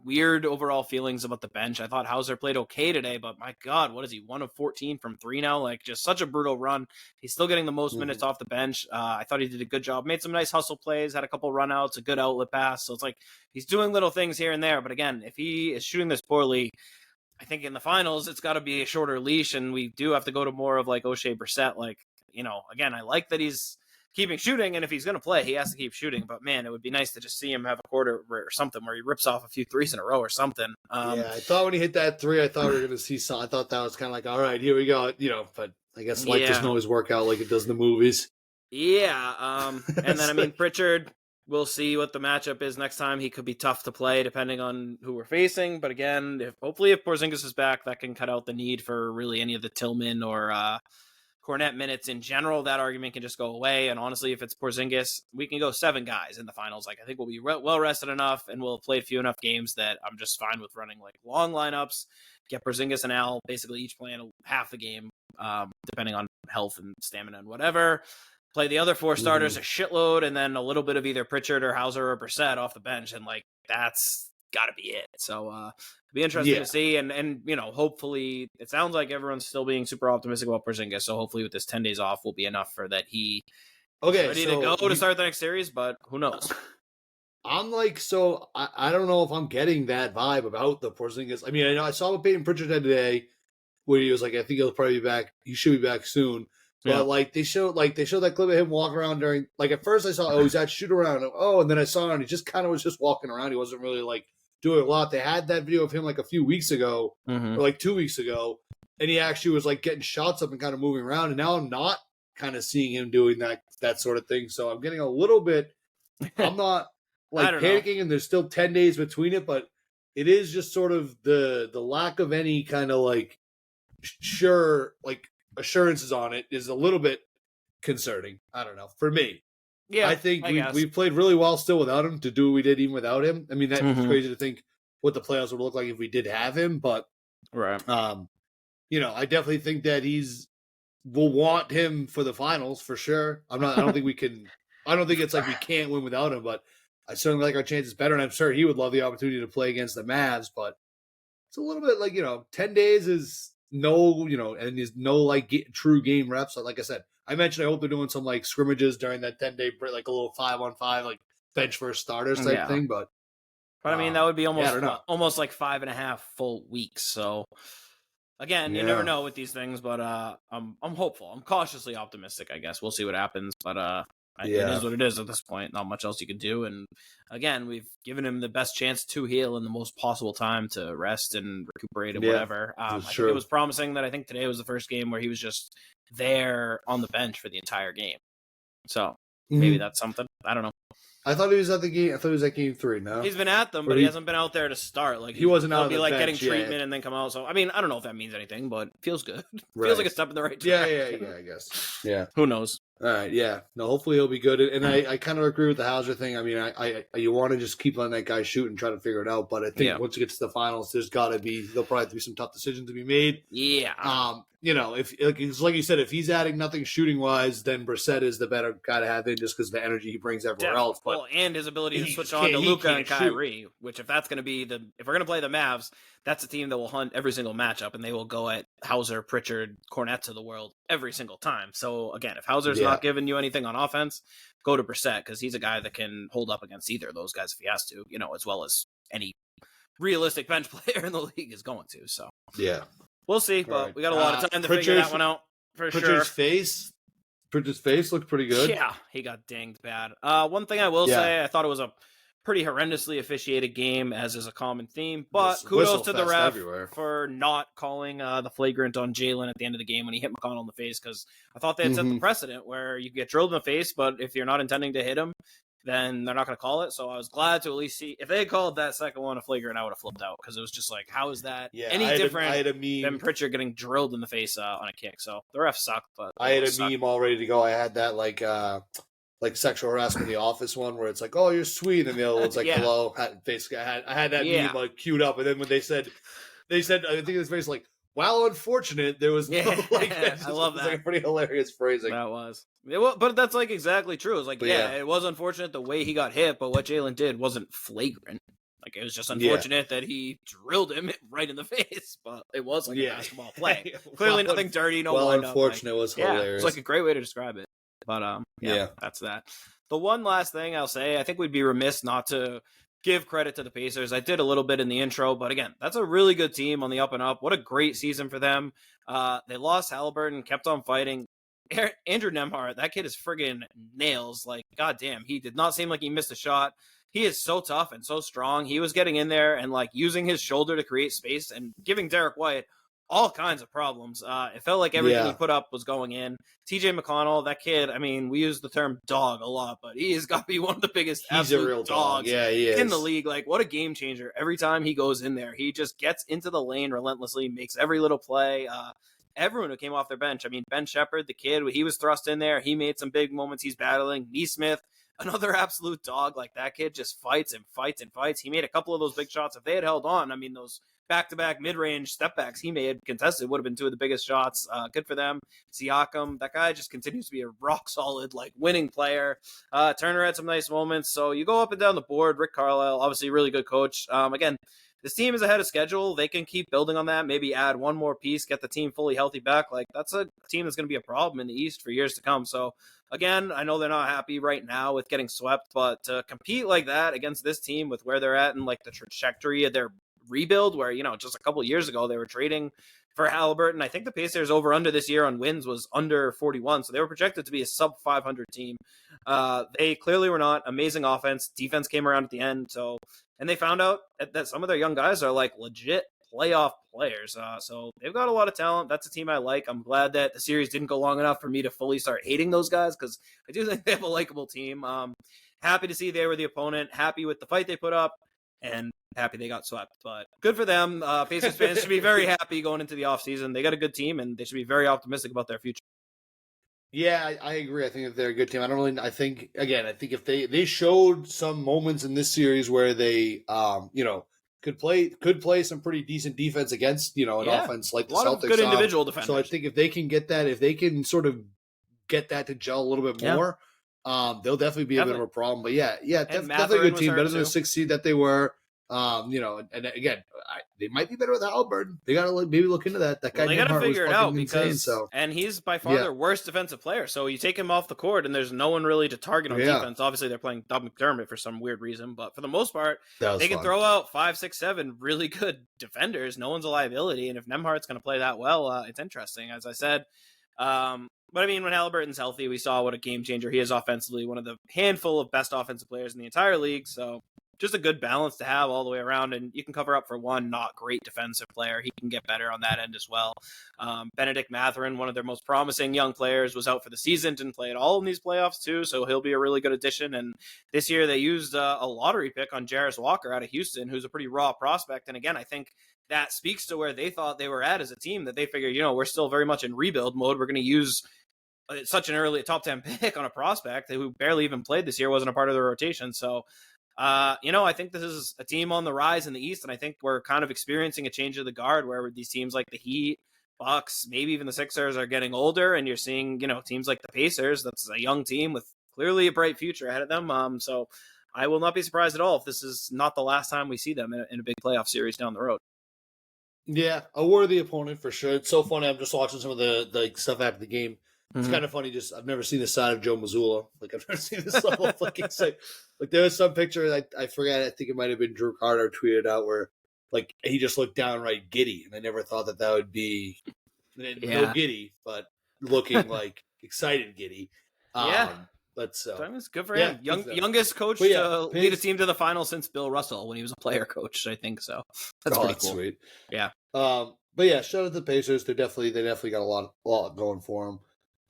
weird overall feelings about the bench. I thought Hauser played okay today, but my God, what is he? 1 of 14 from 3 now? Like just such a brutal run. He's still getting the most minutes off the bench. I thought he did a good job. Made some nice hustle plays, had a couple runouts, a good outlet pass. So it's like he's doing little things here and there. But again, if he is shooting this poorly, I think in the finals, it's got to be a shorter leash. And we do have to go to more of like O'Shea Brissett. Like, again, I like that he's keeping shooting, and if he's going to play, he has to keep shooting. But, man, it would be nice to just see him have a quarter or something where he rips off a few threes in a row or something.
I thought when he hit that 3, I thought we were going to see some. I thought that was kind of like, all right, here we go. But I guess life doesn't always work out like it does in the movies.
Yeah. And then, Pritchard, we'll see what the matchup is next time. He could be tough to play depending on who we're facing. But, again, hopefully if Porzingis is back, that can cut out the need for really any of the Tillman or Cornet minutes in general. That argument can just go away. And honestly, if it's Porzingis, we can go 7 guys in the finals. Like I think we'll be well rested enough, and we'll have played few enough games that I'm just fine with running like long lineups. Get Porzingis and Al basically each playing half the game, depending on health and stamina and whatever. Play the other 4 starters a shitload, and then a little bit of either Pritchard or Hauser or Brissett off the bench, and like that's got to be it. So it'll be interesting to see, and hopefully it sounds like everyone's still being super optimistic about Porzingis. So hopefully with this 10 days off will be enough for that he ready to go to start the next series. But who knows?
I'm like, so I don't know if I'm getting that vibe about the Porzingis. I mean, I know I saw what Peyton Pritchard had today, where he was like, I think he'll probably be back. He should be back soon. But like they showed that clip of him walking around during, like at first I saw, he's at shoot around. And then I saw him and he just kind of was just walking around. He wasn't really like doing a lot. They had that video of him like a few weeks ago or like 2 weeks ago. And he actually was like getting shots up and kind of moving around. And now I'm not kind of seeing him doing that sort of thing. So I'm getting a little bit, I'm not like panicking and there's still 10 days between it, but it is just sort of the lack of any kind of like assurances on it is a little bit concerning. I don't know. For me,
Yeah,
I think
guess.
we played really well still without him to do what we did even without him. I mean, that's
Mhm.
crazy to think what the playoffs would look like if we did have him, but
Right.
you know, I definitely think that we'll want him for the finals for sure. I don't think we can. I don't think it's like we can't win without him, but I certainly like our chances better, and I'm sure he would love the opportunity to play against the Mavs. But it's a little bit like 10 days is no, and there's no like true game reps. So like I said, I mentioned I hope they're doing some like scrimmages during that 10-day break, like a little 5-on-5, like bench versus starters type thing. But
I mean, that would be almost
I don't know.
almost like 5.5 full weeks. So again, you never know with these things, but I'm hopeful. I'm cautiously optimistic, I guess. We'll see what happens, but it is what it is at this point. Not much else you can do. And again, we've given him the best chance to heal in the most possible time to rest and recuperate and whatever. I think it was promising that I think today was the first game where he was just there on the bench for the entire game. So maybe that's something. I don't know.
I thought he was at the game. I thought he was at game 3. No,
he's been at them, but he hasn't been out there to start. Like
he wasn't out.
He'll be like
bench,
getting treatment and then come out. So I mean, I don't know if that means anything, but it feels good. Feels like a step in the right
direction. Yeah. I guess. Yeah.
Who knows?
All right. Yeah. No. Hopefully he'll be good. And I kind of agree with the Hauser thing. I mean, you want to just keep letting that guy shoot and try to figure it out. But I think once you get to the finals, there'll probably have to be some tough decisions to be made.
Yeah.
If like you said, if he's adding nothing shooting wise, then Brissett is the better guy to have in just because of the energy he brings everywhere else. But
and his ability to switch on to Luka and Kyrie, which if that's going to be if we're going to play the Mavs, that's a team that will hunt every single matchup and they will go at Hauser, Pritchard, Cornette of the world every single time. So again, if Hauser's not giving you anything on offense, go to Brissett because he's a guy that can hold up against either of those guys if he has to, as well as any realistic bench player in the league is going to. So
yeah.
We'll see, but we got a lot of time to figure that one out for sure.
Pritchard's face looked pretty good.
Yeah, he got dinged bad. One thing I will say, I thought it was a pretty horrendously officiated game, as is a common theme, but kudos to the ref for not calling the flagrant on Jaylen at the end of the game when he hit McConnell in the face, because I thought they had set the precedent where you get drilled in the face, but if you're not intending to hit him, then they're not going to call it. So I was glad to at least see if they had called that second one a flagrant, I would have flipped out because it was just like, how is that any different than Pritchard getting drilled in the face on a kick? So the ref sucked. But
I had a meme all ready to go. I had that like sexual harassment in the office one where it's like, oh, you're sweet, and the other one's like, hello. Basically, I had that meme like queued up, and then when they said I think it was basically like, while unfortunate, there was no, like,
I love that.
Like a pretty hilarious phrasing.
That was. But that's like exactly true. It's like, it was unfortunate the way he got hit, but what Jaylen did wasn't flagrant. Like, it was just unfortunate that he drilled him right in the face, but it was like a basketball play. Clearly nothing dirty, no wind-up.
Unfortunate was hilarious.
It's like a great way to describe it. But that's that. The one last thing I'll say, I think we'd be remiss not to give credit to the Pacers. I did a little bit in the intro, but again, that's a really good team on the up and up. What a great season for them. They lost Halliburton, kept on fighting. Andrew Nembhard, that kid is friggin' nails. Like, goddamn, he did not seem like he missed a shot. He is so tough and so strong. He was getting in there and like using his shoulder to create space and giving Derrick White all kinds of problems. It felt like everything he put up was going in. TJ McConnell, that kid, I mean, we use the term dog a lot, but he has got to be one of the biggest absolute
a real
dogs
he is.
in the league. Like, what a game changer. Every time he goes in there, he just gets into the lane relentlessly, makes every little play. Everyone who came off their bench, I mean, Ben Shepherd, the kid, he was thrust in there. He made some big moments. He's battling. Neesmith, another absolute dog. Like, that kid just fights and fights and fights. He made a couple of those big shots. If they had held on, I mean, those back-to-back mid-range step-backs he made contested would have been two of the biggest shots. Good for them. Siakam, that guy just continues to be a rock-solid, like, winning player. Turner had some nice moments. So you go up and down the board. Rick Carlisle, obviously a really good coach. Again, this team is ahead of schedule. They can keep building on that, maybe add one more piece, get the team fully healthy back. Like, that's a team that's going to be a problem in the East for years to come. So, again, I know they're not happy right now with getting swept, but to compete like that against this team with where they're at and, like, the trajectory of their rebuild where, just a couple of years ago they were trading for Halliburton. I think the Pacers over under this year on wins was under 41, so they were projected to be a sub 500 team. They clearly were not. Amazing offense. Defense came around at the end, and they found out that some of their young guys are like legit playoff players. So they've got a lot of talent. That's a team I like. I'm glad that the series didn't go long enough for me to fully start hating those guys because I do think they have a likable team. Happy to see they were the opponent. Happy with the fight they put up. And happy they got swept. But good for them. Pacers fans should be very happy going into the offseason. They got a good team, and they should be very optimistic about their future.
Yeah, I agree. I think that they're a good team. I think if they showed some moments in this series where they, could play some pretty decent defense against, an offense like the Celtics.
A lot of good individual defenders.
So I think if they can get that, if they can sort of get that to gel a little bit more, they'll definitely be a bit of a problem. But definitely a good team, better than the 6th seed that they were. And again, they might be better with Halliburton. They got to maybe look into that. That guy,
they got to figure it out because,
insane,
and he's by far their worst defensive player. So you take him off the court, and there's no one really to target on defense. Obviously, they're playing Doug McDermott for some weird reason, but for the most part, they can throw out 5, 6, 7 really good defenders. No one's a liability, and if Nembhard's going to play that well, it's interesting, as I said. But I mean, when Halliburton's healthy, we saw what a game changer he is offensively. One of the handful of best offensive players in the entire league. So just a good balance to have all the way around, and you can cover up for one not great defensive player. He can get better on that end as well. Benedict Mathurin, one of their most promising young players, was out for the season, didn't play at all in these playoffs too, so he'll be a really good addition. And this year they used a lottery pick on Jarris Walker out of Houston, who's a pretty raw prospect. And again, I think that speaks to where they thought they were at as a team, that they figured, we're still very much in rebuild mode. We're going to use such an early top 10 pick on a prospect who barely even played this year, wasn't a part of the rotation. So I think this is a team on the rise in the East, and I think we're kind of experiencing a change of the guard where these teams like the Heat, Bucks, maybe even the Sixers are getting older, and you're seeing, teams like the Pacers, that's a young team with clearly a bright future ahead of them. So I will not be surprised at all if this is not the last time we see them in a big playoff series down the road.
Yeah, a worthy opponent for sure. It's so funny. I'm just watching some of the stuff after the game. It's kind of funny. I've never seen the side of Joe Mazzulla. I've never seen this level of fucking sight. There was some picture I forget. I think it might have been Jrue Carter tweeted out where he just looked downright giddy, and I never thought that would be no giddy, but looking excited giddy. But
it's good for him. Youngest coach to lead a team to the final since Bill Russell when he was a player coach. I think so. That's pretty cool.
Sweet.
Yeah.
But yeah, shout out to the Pacers. They definitely got a lot going for them.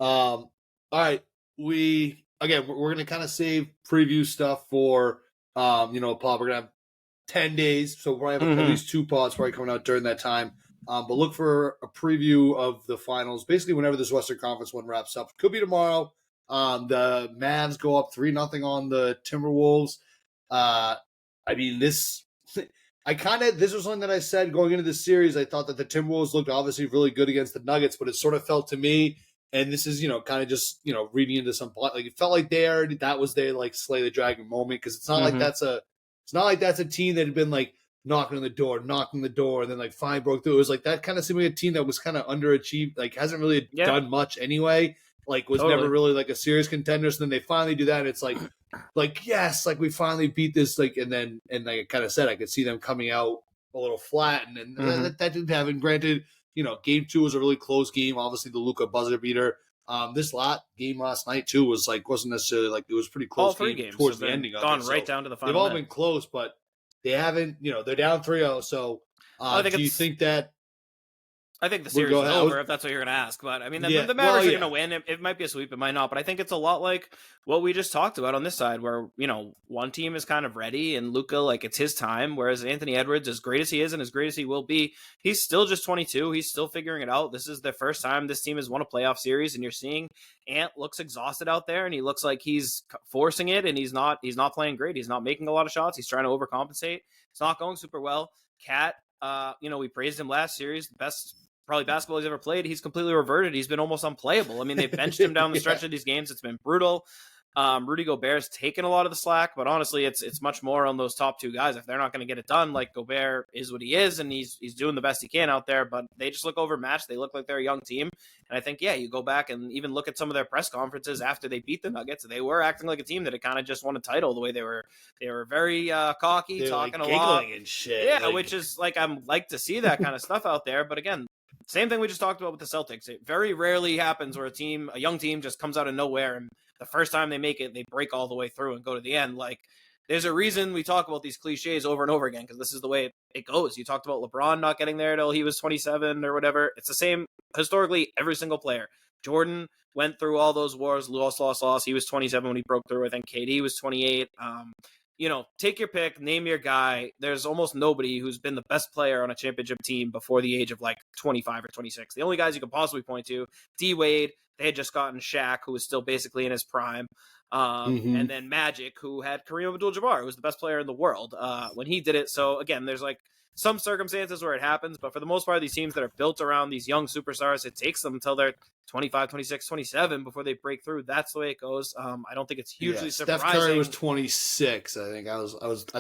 All right, we're gonna kind of save preview stuff for pod. We're gonna have 10 days, so we're gonna have at least 2 pods probably coming out during that time. But look for a preview of the finals, basically whenever this Western Conference one wraps up. Could be tomorrow. The Mavs go up 3-0 on the Timberwolves. This was something that I said going into this series. I thought that the Timberwolves looked obviously really good against the Nuggets, but it sort of felt to me, and this is, kind of just, reading into some plot, it felt like that was their slay the dragon moment, because it's not like that's a team that had been knocking on the door, and then finally broke through. It was that kind of seemed like a team that was kind of underachieved, hasn't really done much anyway. Was never really a serious contender. So then they finally do that, and it's yes, we finally beat this. And like I kind of said, I could see them coming out a little flat, and that didn't happen. Granted, game 2 was a really close game. Obviously, the Luka buzzer beater. This game last night too was wasn't necessarily it was pretty close.
All 3 games
towards the ending of it.
Gone right down to the final.
They've all been close, but they haven't. They're down 3-0. So do you think that?
I think the series is over, if that's what you're going to ask. But, I mean, the Mavericks are going to win. It might be a sweep. It might not. But I think it's a lot like what we just talked about on this side where, one team is kind of ready and Luka, it's his time. Whereas Anthony Edwards, as great as he is and as great as he will be, he's still just 22. He's still figuring it out. This is the first time this team has won a playoff series. And you're seeing Ant looks exhausted out there. And he looks like he's forcing it. And he's not playing great. He's not making a lot of shots. He's trying to overcompensate. It's not going super well. Cat, we praised him last series. The best probably basketball he's ever played. He's completely reverted. He's been almost unplayable. I mean, they've benched him down the stretch of these games. It's been brutal. Rudy Gobert's taken a lot of the slack, but honestly, it's much more on those top 2 guys. If they're not going to get it done, Gobert is what he is, and he's doing the best he can out there, but they just look overmatched. They look like they're a young team. And I think, you go back and even look at some of their press conferences after they beat the Nuggets. They were acting like a team that had kind of just won a title the way they were very cocky,
they're
talking a lot.
And shit.
Yeah, which is I'm like to see that kind of stuff out there. But again, same thing we just talked about with the Celtics. It very rarely happens where a young team just comes out of nowhere and the first time they make it, they break all the way through and go to the end. There's a reason we talk about these cliches over and over again because this is the way it goes. You talked about LeBron not getting there till he was 27 or whatever. It's the same historically every single player. Jordan went through all those wars, lost. He was 27 when he broke through. I think KD was 28. take your pick, name your guy. There's almost nobody who's been the best player on a championship team before the age of like 25 or 26. The only guys you could possibly point to, D Wade, they had just gotten Shaq, who was still basically in his prime. And then Magic, who had Kareem Abdul-Jabbar, who was the best player in the world when he did it. So again, there's like some circumstances where it happens, but for the most part, these teams that are built around these young superstars, it takes them until they're 25, 26, 27 before they break through. That's the way it goes. I don't think it's hugely surprising.
Steph Curry was 26. I think I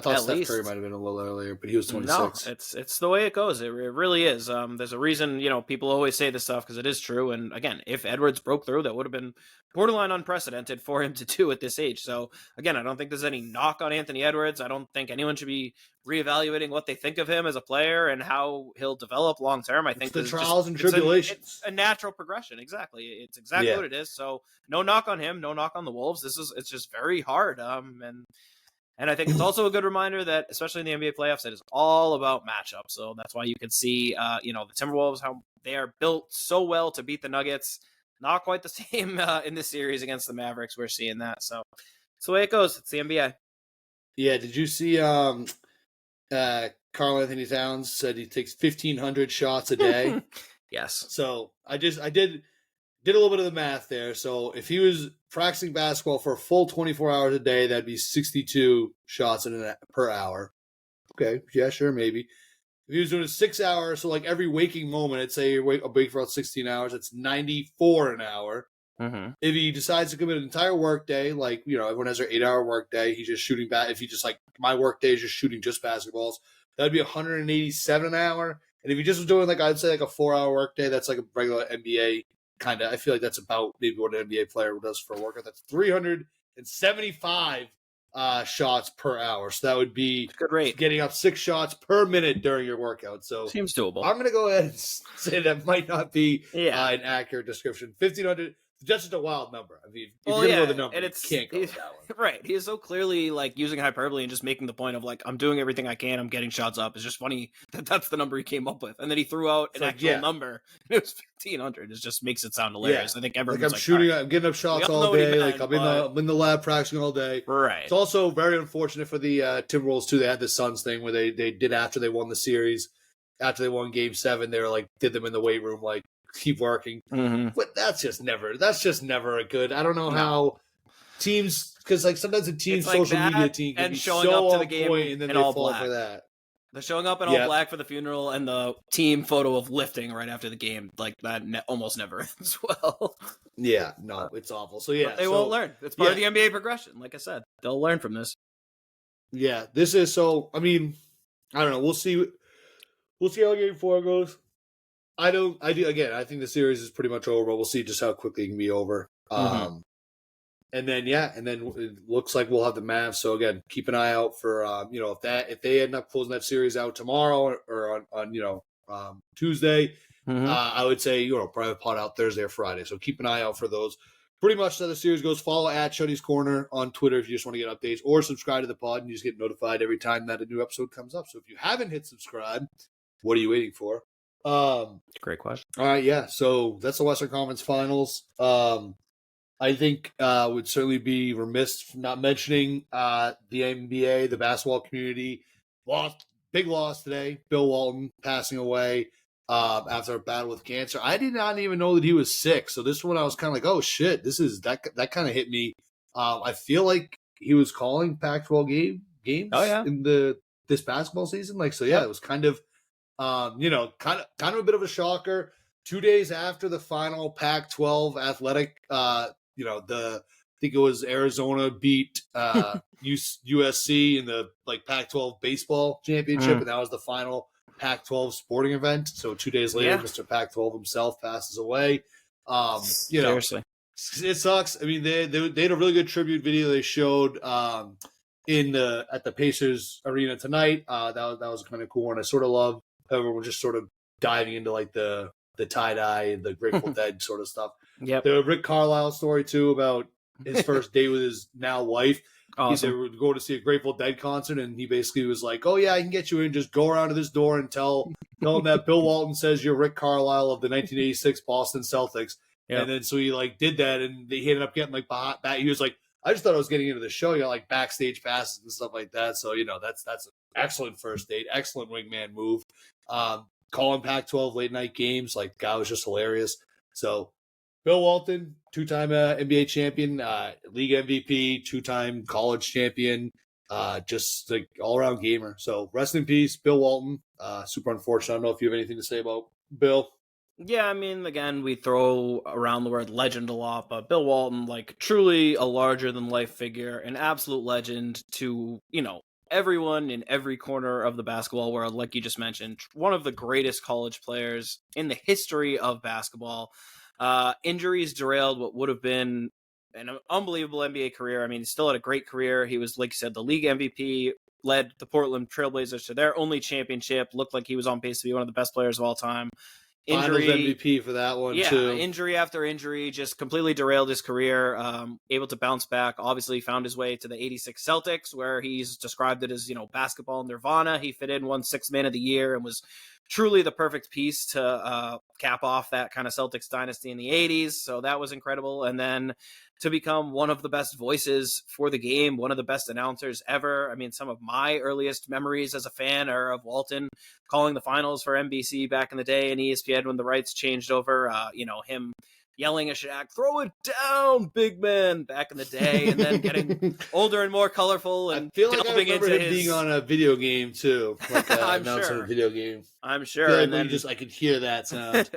thought Steph Curry might have been a little earlier, but he was 26.
No, it's the way it goes. It really is. There's a reason, people always say this stuff because it is true. And again, if Edwards broke through, that would have been borderline unprecedented for him to do at this age. So again, I don't think there's any knock on Anthony Edwards. I don't think anyone should be reevaluating what they think of him as a player and how he'll develop long term. I think
the trials and tribulations.
It's a natural progression. Exactly. It's exactly what it is. So no knock on him, no knock on the Wolves. It's just very hard. And I think it's also a good reminder that, especially in the NBA playoffs, it is all about matchups. So that's why you can see, the Timberwolves, how they are built so well to beat the Nuggets. Not quite the same in this series against the Mavericks. We're seeing that. So it's the way it goes. It's the NBA.
Yeah. Did you see Karl Anthony Towns said he takes 1,500 shots a day?
Yes.
So I did a little bit of the math there. So if he was practicing basketball for a full 24 hours a day, that'd be 62 shots per hour. Okay. Yeah, sure. Maybe. If he was doing 6 hours, so like every waking moment, let's say you're awake for about 16 hours, it's 94 an hour.
Mm-hmm.
If he decides to commit an entire work day, like, everyone has their 8-hour work day, he's just shooting if he just like, my work day is just shooting just basketballs, that'd be 187 an hour. And if he just was doing I'd say a 4-hour work day, that's like a regular NBA kind of, I feel like that's about maybe what an NBA player does for a workout. That's 375 shots per hour. So that would be
good rate.
Getting up 6 shots per minute during your workout. So
seems doable.
I'm going to go ahead and say that might not be an accurate description. 1,500. That's just a wild number. I mean, if you're going to know the number, you can't go with that one.
Right. He is so clearly using hyperbole and just making the point of I'm doing everything I can. I'm getting shots up. It's just funny that that's the number he came up with. And then he threw out an actual number. It was 1,500. It just makes it sound hilarious. I think everyone's
I'm shooting, I'm getting up shots all day. I'm in the lab practicing all day.
Right.
It's also very unfortunate for the Timberwolves too. They had the Suns thing where they did after they won the series, after they won Game 7, they were did them in the weight room keep working.
Mm-hmm.
But that's just never a good. I don't know how teams, because sometimes a team's social media team can be
showing
so
up to the game
and then
in
they
all
fall
black.
for that.
They're showing up in all black for the funeral and the team photo of lifting right after the game. That almost never ends well.
Yeah, no, it's awful. So
but they won't learn. It's part of the NBA progression. Like I said, they'll learn from this.
Yeah, this is so. I mean, I don't know. We'll see. We'll see how Game 4 goes. I think the series is pretty much over, but we'll see just how quickly it can be over. And then it looks like we'll have the Mavs. So again, keep an eye out for if they end up closing that series out tomorrow or on Tuesday. I would say probably pot out Thursday or Friday. So keep an eye out for those. Pretty much how the series goes. Follow at Chuddy's Corner on Twitter if you just want to get updates, or subscribe to the pod and you just get notified every time that a new episode comes up. So if you haven't hit subscribe, what are you waiting for?
Great question.
All right, yeah. So that's the Western Conference Finals. I think would certainly be remiss not mentioning the NBA, the basketball community. Big loss today. Bill Walton passing away after a battle with cancer. I did not even know that he was sick. So this one I was kind of oh shit, this is that kind of hit me. I feel like he was calling Pac-12 games in this basketball season. It was kind of. Kind of a bit of a shocker. 2 days after the final Pac-12 athletic, I think it was Arizona beat USC in the Pac-12 baseball championship, and that was the final Pac-12 sporting event. So 2 days later, Mr. Pac-12 himself passes away.
Seriously,
it sucks. I mean, they had a really good tribute video they showed at the Pacers arena tonight. That was kind of cool, and I sort of love. Everyone just sort of diving into the tie-dye and the Grateful Dead sort of stuff.
Yep.
The Rick Carlisle story too about his first date with his now wife.
Awesome.
He said we're going to see a Grateful Dead concert, and he basically was like, "Oh yeah, I can get you in. Just go around to this door and tell them that Bill Walton says you're Rick Carlisle of the 1986 Boston Celtics." Yep. And then so he did that, and he ended up getting back. He was like, I just thought I was getting into the show. You got like backstage passes and stuff like that. So, that's an excellent first date, excellent wingman move. Calling Pac-12 late night games, like, guy was just hilarious. So, Bill Walton, 2-time NBA champion, league MVP, 2-time college champion, just like all-around gamer. So, rest in peace, Bill Walton. Super unfortunate. I don't know if you have anything to say about Bill.
Yeah, I mean, again, we throw around the word legend a lot, but Bill Walton, like, truly a larger-than-life figure, an absolute legend to, everyone in every corner of the basketball world, like you just mentioned. One of the greatest college players in the history of basketball. Injuries derailed what would have been an unbelievable NBA career. I mean, he still had a great career. He was, like you said, the league MVP, led the Portland Trailblazers to their only championship, looked like he was on pace to be one of the best players of all time.
Finals MVP for that one, too.
Injury after injury just completely derailed his career. Able to bounce back. Obviously found his way to the 86 Celtics, where he's described it as, basketball nirvana. He fit in, won Sixth Man of the Year, and was truly the perfect piece to cap off that kind of Celtics dynasty in the 80s. So that was incredible. And then to become one of the best voices for the game, one of the best announcers ever. I mean, some of my earliest memories as a fan are of Walton calling the finals for NBC back in the day and ESPN when the rights changed over. Him yelling at Shaq, "Throw it down, big man," back in the day, and then getting older and more colorful. And
I feel like I remember him being on a video game too, like
I'm sure.
A video game.
I'm sure.
Like
and then
I could hear that sound.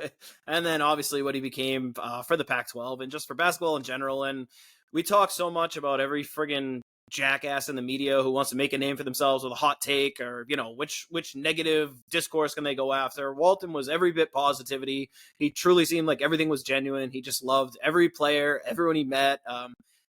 And then obviously what he became for the Pac-12 and just for basketball in general. And we talk so much about every friggin' jackass in the media who wants to make a name for themselves with a hot take or, which negative discourse can they go after. Walton was every bit positivity. He truly seemed like everything was genuine. He just loved every player, everyone he met.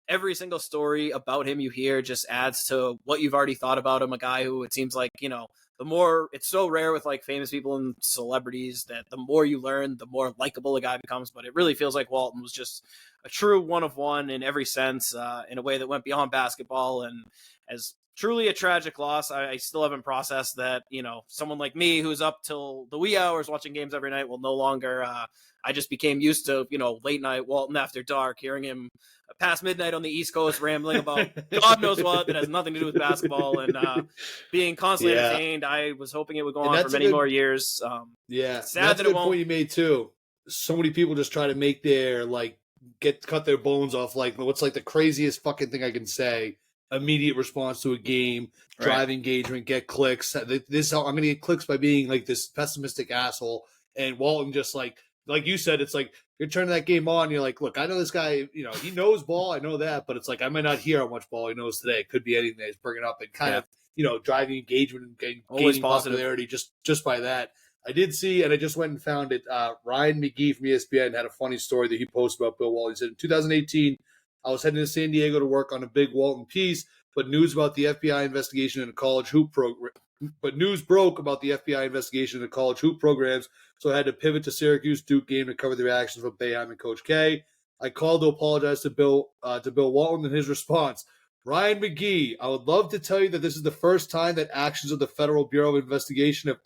Every single story about him you hear just adds to what you've already thought about him. A guy who it seems like, the more, it's so rare with like famous people and celebrities that the more you learn, the more likable a guy becomes. But it really feels like Walton was just a true one of one in every sense, in a way that went beyond basketball. And as truly a tragic loss, I still haven't processed that, someone like me who's up till the wee hours watching games every night will no longer, I just became used to, late night Walton after dark, hearing him past midnight on the East Coast rambling about God knows what that has nothing to do with basketball and being constantly entertained. I was hoping it would go on for many more years.
It's
sad that
a
it
good
won't.
point you made too. So many people just try to make their cut their bones off. Like, what's like the craziest fucking thing I can say? Immediate response to a game, drive engagement, get clicks. This I'm gonna get clicks by being like this pessimistic asshole. And Walton just like you said, it's like you're turning that game on. And you're like, look, I know this guy. He knows ball. I know that, but it's like I might not hear how much ball he knows today. It could be anything that he's bringing up and kind of driving engagement and gaining popularity just by that. I did see, and I just went and found it. Ryan McGee from ESPN had a funny story that he posted about Bill Walton. He said, in 2018, I was heading to San Diego to work on a big Walton piece, but news about the FBI investigation into college hoop program. But news broke about the FBI investigation into college hoop programs, so I had to pivot to Syracuse Duke game to cover the reactions from Boeheim and Coach K. I called to apologize to Bill Walton, and his response: Ryan McGee, I would love to tell you that this is the first time that actions of the Federal Bureau of Investigation have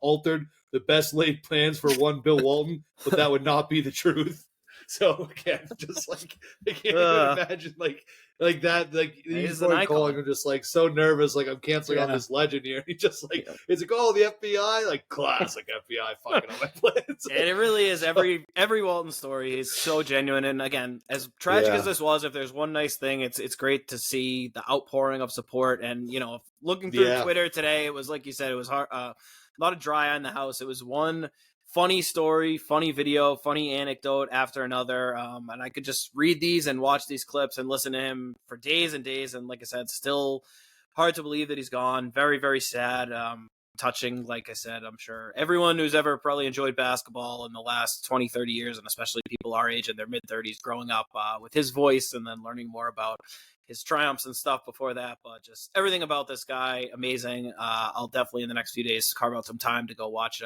altered the best laid plans for one Bill Walton, but that would not be the truth. So again, just like I can't even imagine like that. Like he's calling him just like so nervous, like I'm canceling on this legend here. He just like it's like, oh, the FBI, like classic FBI fucking on my plans.
And it really is every Walton story is so genuine. And again, as tragic as this was, if there's one nice thing, it's great to see the outpouring of support. And looking through Twitter today, it was like you said, it was hard, a lot of dry eye in the house. It was one funny story, funny video, funny anecdote after another. And I could just read these and watch these clips and listen to him for days and days. And like I said, still hard to believe that he's gone. Very, very sad. Touching, like I said, I'm sure everyone who's ever probably enjoyed basketball in the last 20, 30 years, and especially people our age in their mid-30s growing up with his voice and then learning more about his triumphs and stuff before that. But just everything about this guy, amazing. I'll definitely in the next few days carve out some time to go watch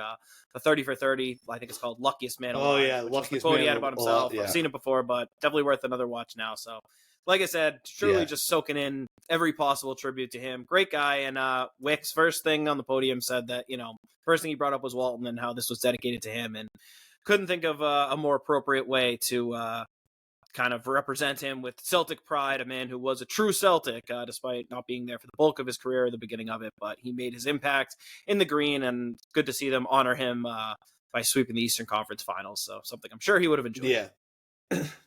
the 30 for 30. I think it's called Luckiest Man Alive.
Oh, yeah, Luckiest Man
Alive. He had about himself.
Yeah.
I've seen it before, but definitely worth another watch now. So like I said, truly just soaking in every possible tribute to him. Great guy. And Wick's first thing on the podium said that, first thing he brought up was Walton and how this was dedicated to him. And couldn't think of a more appropriate way to kind of represent him with Celtic pride, a man who was a true Celtic, despite not being there for the bulk of his career at the beginning of it. But he made his impact in the green, and good to see them honor him by sweeping the Eastern Conference Finals. So something I'm sure he would have enjoyed.
Yeah.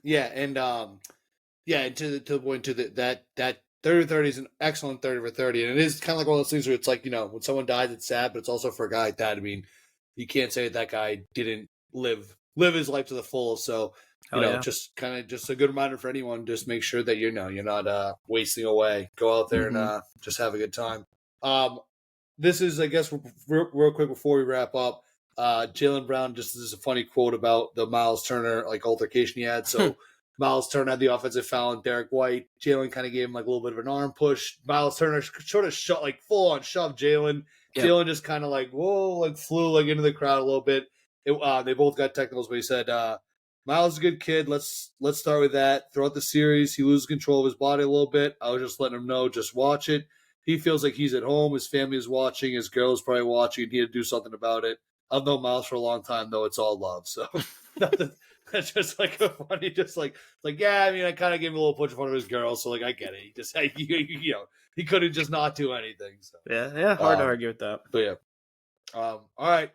Yeah, and and to the point too that 30 for 30 is an excellent 30 for 30, and it is kind of like one of those things where it's like, when someone dies, it's sad, but it's also for a guy like that. I mean, you can't say that guy didn't live his life to the full. So just a good reminder for anyone. Just make sure that you're not wasting away. Go out there and just have a good time. This is, I guess, real quick before we wrap up. Jaylen Brown, just as a funny quote about the Miles Turner altercation he had. So Miles Turner had the offensive foul on Derrick White. Jaylen kind of gave him a little bit of an arm push. Miles Turner sort of full on shoved Jaylen. Yep. Jaylen just kind of flew into the crowd a little bit. They both got technicals, but he said, Miles is a good kid. Let's start with that. Throughout the series, he loses control of his body a little bit. I was just letting him know, just watch it. He feels like he's at home. His family is watching. His girl is probably watching. He had to do something about it. I've known Miles for a long time, though. It's all love. So that's just a funny, yeah, I mean, I kind of gave him a little push in front of his girl. So I get it. He just, he couldn't just not do anything. So
yeah, hard to argue with that.
But yeah. All right.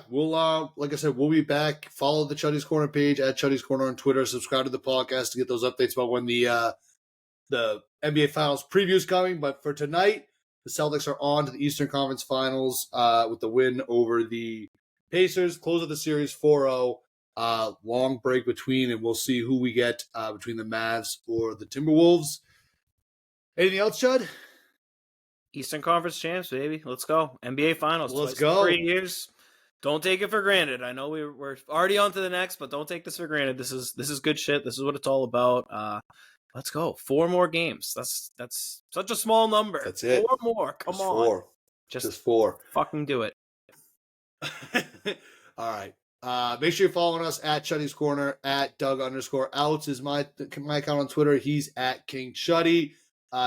We'll like I said, we'll be back. Follow the Chuddy's Corner page at Chuddy's Corner on Twitter. Subscribe to the podcast to get those updates about when the NBA Finals preview is coming. But for tonight, the Celtics are on to the Eastern Conference Finals with the win over the Pacers. Close of the series 4-0. Long break between, and we'll see who we get between the Mavs or the Timberwolves. Anything else, Chud?
Eastern Conference champs, baby. Let's go. NBA Finals.
Let's go.
3 years. Don't take it for granted. I know we're already on to the next, but don't take this for granted. This is good shit. This is what it's all about. Let's go. 4 more games. That's such a small number.
That's it.
4 more. Come
just
on.
4. Just 4.
Fucking do it.
All right. Make sure you're following us at Chuddy's Corner, at Doug_Outs is my account on Twitter. He's at King Chuddy.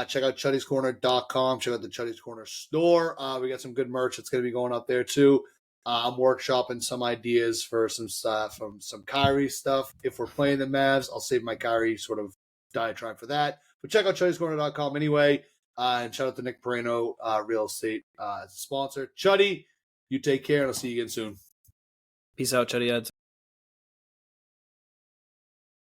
Check out chuddyscorner.com. Check out the Chuddy's Corner store. We got some good merch that's going to be going up there too. I'm workshopping some ideas for some stuff from some Kyrie stuff. If we're playing the Mavs, I'll save my Kyrie sort of diatribe for that. But check out chuddyscorner.com anyway. And shout out to Nick Perino, Real Estate, as a sponsor. Chuddy, you take care, and I'll see you again soon.
Peace out, Chuddy Heads.